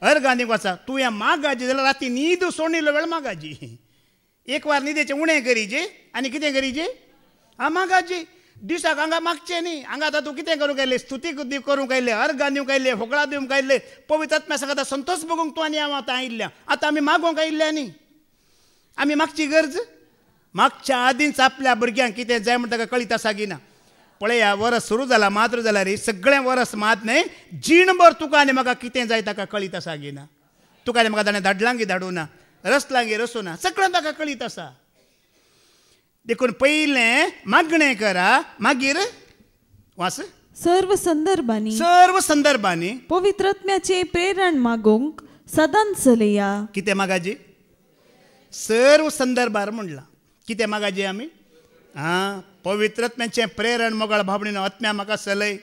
अर्गां दिवंक आसा. तूं हें मागाजी जाल्यार राती न्हीद सोडिल्लो वेळ मागाजी. एक वार न्हिदेचें उणें करीजे आनी कितें करीजे? मागाजी. दिसाक हांगा मागचे न्ही. हांगा आतां तूं कितें करूंक आयलें? स्तुती करूंक आयलें, अर्घ दिवंक आयलें, होगळा दिवंक आयलें, पवित्र आत्म्या सांगता संतोश भोगूंक तूं आनी हांव आतां आयिल्ल्या. आतां आमी मागोवंक आयिल्ल्या न्ही. आमी मागची गरज मागच्या आदींच आपल्या भुरग्यांक कितें जाय म्हण ताका कळीत आसा की ना. पळया, वर्स सुरू जाला मात्र जाल्यार सगळें वर्स मात न्हय, जीणभर तुका आनी म्हाका कितें जाय ताका कळीत आसा की ना. तुका आनी म्हाका ताणें धाडलांगी धाडूं ना, रचलांगी रचूं ना, सगळें ताका कळीत आसा. देखून पयलें मागणें करा, मागीर वास सर्व संदर्भांनी पवित्रात्म्याचे प्रेरण मागोंक सदांच चलया. कितें मागाजी? सर्व संदर्भार म्हणलां. कितें मागाजी आमी? पवित्रात्म्याचें प्रेरण मोगाळ भावणीनो. आत्म्या म्हाका चलय,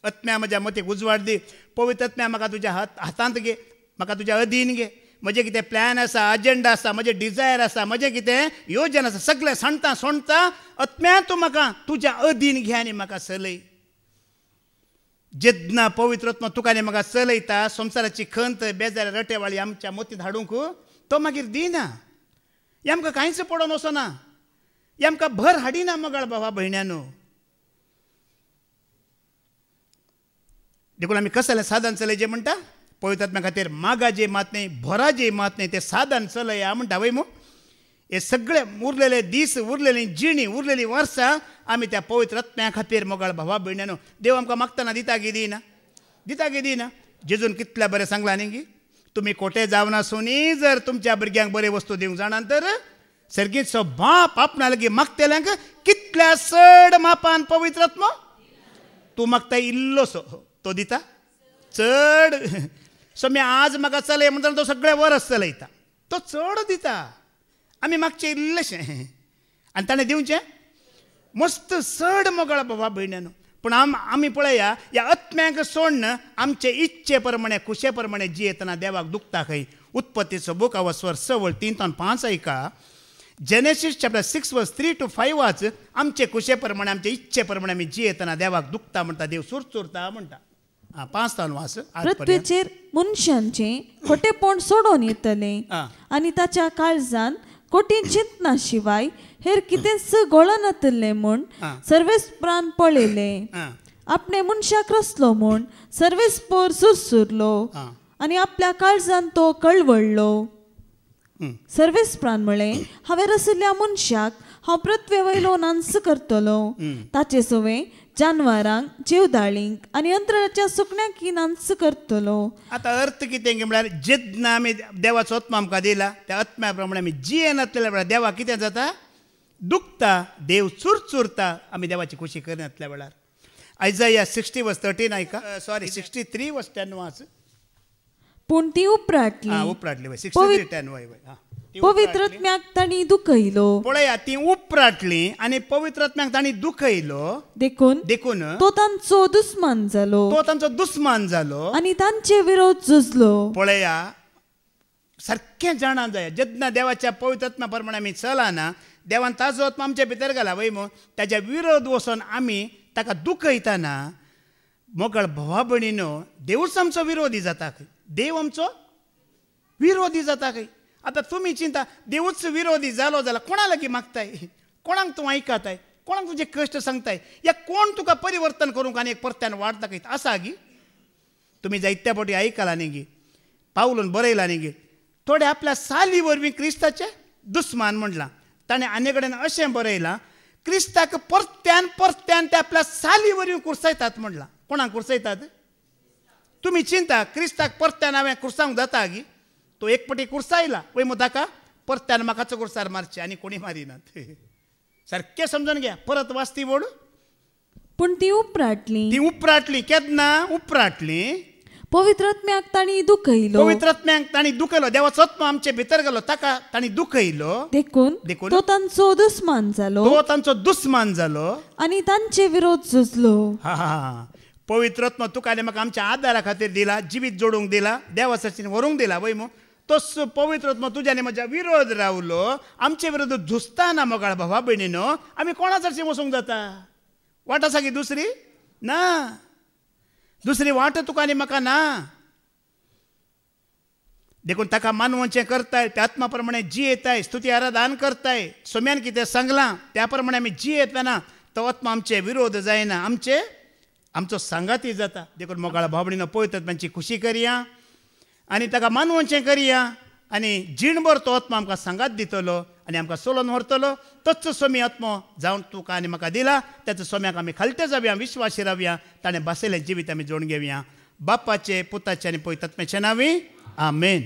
आत्म्या म्हज्या मतीक उजवाड दी. पवित्र आत्म्या म्हाका तुज्या हातांत घे, म्हाका तुज्या अधीन घे. म्हजें कितें प्लॅन आसा, अजेंडा आसा, म्हजें डिझायर आसा, म्हजें कितें योजना आसा, सगळें सोडटा आत्म्या तूं म्हाका तुज्या अधीन घे आनी म्हाका चलय. जेन्ना पवित्र आत्मा तुका आनी म्हाका चलयता, संवसाराची खंत बेजार रटेवाळी आमच्या मतींत हाडूंक तो मागीर दिना. हें आमकां कांयच पडोन वचना, हें आमकां भर हाडिना. मोगाळ भावा भयण्यानो, देखून आमी कसलें साधन चलयचें म्हणटा? पवित्र आत्म्या खातीर मागाजे मात न्हय, भराजे मात न्हय, तें साधन चलया म्हणटा वय. मग हे सगळे उरलेले दीस, उरलेली जिणी, उरलेली वर्सां आमी त्या पवित्र आत्म्या खातीर मोगाळ भावा भयण्यानो देव आमकां मागतना दिता की दिना? दिता की दिना? जेजून कितल्या बरें सांगलां न्ही की तुमी खोटे जावन आसुनी जर तुमच्या भुरग्यांक बरे वस्तू दिवंक जाणा तर सर्गीचो बाप आपणा लागीं मागतेल्यांक कितल्या चड मापान पवित्र आत्मा तूं मागता इल्लोसो तो दिता चड. सो मी आज म्हाका चलय म्हणटा तो सगळे वर्स चलयता, तो चड दिता. आमी मागचें इल्लेशें आनी ताणें दिवचें मस्त चड मोगाळ बाबा भयण्यानो. पूण आमी पळया, ह्या आत्म्यांक सोडन आमचे इच्छे प्रमाणे खुशे प्रमाणे जियेतना देवाक दुखता खंय. उत्पत्तीचो बूक अवस्वर 6:3-5 ऐका. जेनेसीस चॅप्टर 6:3-5 वाच. आमचे खुशे प्रमाणे आमचे इच्छे प्रमाणे आमी जियेतना देवाक दुखता म्हणटा, देव सुरचुरता म्हणटा. 5 वाच. पृथ्वीचेर मनशांचे खोटेपण सोडून येतले आनी ताच्या काळजान खोटी चिंतना शिवाय हेर कितेंच घोळोन येतले म्हूण सर्वेस प्राण पळयले. आपणे मनशाक रचलो म्हूण सर्वेस पोर सुरसुरलो आनी आपल्या काळजान तो कळवळलो. सर्वेस प्राण म्हळे हांवें रचल्या मनशाक हांव पृथ्वे वयलो नांस करतलो. ताचे सवे जानवरांक, जीवदाळींक आनी अंतराळाच्या सुकण्यांक नांस करतलो. आतां अर्थ कितें म्हळ्यार जेन्ना आमी देवाचो आत्मा आमकां दिला त्या आत्म्या प्रमाणे आमी जियेन नासलेल्या वेळार देवा कितें जाता? दुखता. देव चुरचुरता आमी देवाची खुशी करनासल्या वेळार. आयजाया 60:13 ऐका. 63:10 वाच. पूण ती उपराटली. उपराटली 63:10 वय. पवित्र आत्म्याक ताणी दुखयलो. पळया, ती उपराटली आनी पवित्र आत्म्याक ताणी दुखयलो. देखून तो तांचो दुस्मान जालो आनी तांचे विरोध झुजलो. पळया, सारकें जाणा जाय जेन्ना देवाच्या पवित्र आत्म्या प्रमाणे आमी चलना, देवान ताजो आत्मा आमच्या भितर घाला वय मग ताच्या विरोध वचोन आमी ताका दुखयतना मोगाळ भावा भयणीनो देवूच आमचो विरोधी जाता खंय. देव आमचो विरोधी जाता खंय. आतां तुमी चिंता, देवूच विरोधी जालो जाल्यार कोणा लागीं मागताय? कोणाक तूं आयकताय? कोणाक तुजे कश्ट सांगताय? या कोण तुका परिवर्तन करूंक आनी एक परत्यान वाडता खंय आसा गी? तुमी जायत्या फावटी आयकलां न्ही गी, पावलून बरयलां न्ही गी. थोडे आपल्या साली वरवीं क्रिस्ताचे दुस्मान म्हणलां. ताणें आनी कडेन अशें बरयलां, क्रिस्ताक परत्यान ते आपल्या साली वरवीं कुर्सायतात म्हणलां. कोणाक कुर्सायतात? तुमी चिंता, क्रिस्ताक परत्यान हांवें कुर्सावंक जाता गी? तो एक पटी कुर्सायला वय मग ताका परत्यान म्हाकाचो कुर्सार मारचे आनी कोणी मारिनात. सारकें समजून घ्या. परत वाचती बोड. पूण ती उपराटली. केन्ना उपराटली? पवित्र आत्म्याक ताणी दुखयलो. देवाचो आत्मा आमचे भितर गेलो, ताका ताणी दुखयलो. देखून तो तांचो दुस्मान जालो आनी तांचे विरोध झुजलो. पवित्र आत्मा तुका आनी म्हाका आमच्या आदारा खातीर दिला, जिवीत जोडूंक दिला, देवासाचीन व्हरूंक दिला वय मग. तोच पवित्र आत्मा तुज्या आनी म्हज्या विरोध रावलो. आमचे विरोध झुजताना मोगाळ भावा भयणीनो आमी कोणा चडशें वचूंक जाता? वाट आसा की दुसरी? ना, दुसरी वाट तुका आनी म्हाका ना. देखून ताका मानवचें करताय, त्या आत्मा प्रमाणे जियेताय, स्तुती आराधन करताय. सोम्यान कितें सांगलां त्या प्रमाणे आमी जियेतना तो आत्मा आमचे विरोध जायना, आमचो सांगाती जाता. देखून मोगाळ भावडीनं पळयतात तांची खुशी करया आनी ताका मानवचें करया आनी जीणभर तो आत्मा आमकां सांगात दितलो आनी आमकां सोलोन व्हरतलो. तोच सोमी आत्मो जावन तुका आनी म्हाका दिला. त्याच्या सोम्याक आमी खालते जावया, विश्वासी रावया, ताणें बसयलें जिवीत आमी जोडून घेवया. बापाचे, पुताचे आनी पवित्र आत्म्याचे नांवी आमेन.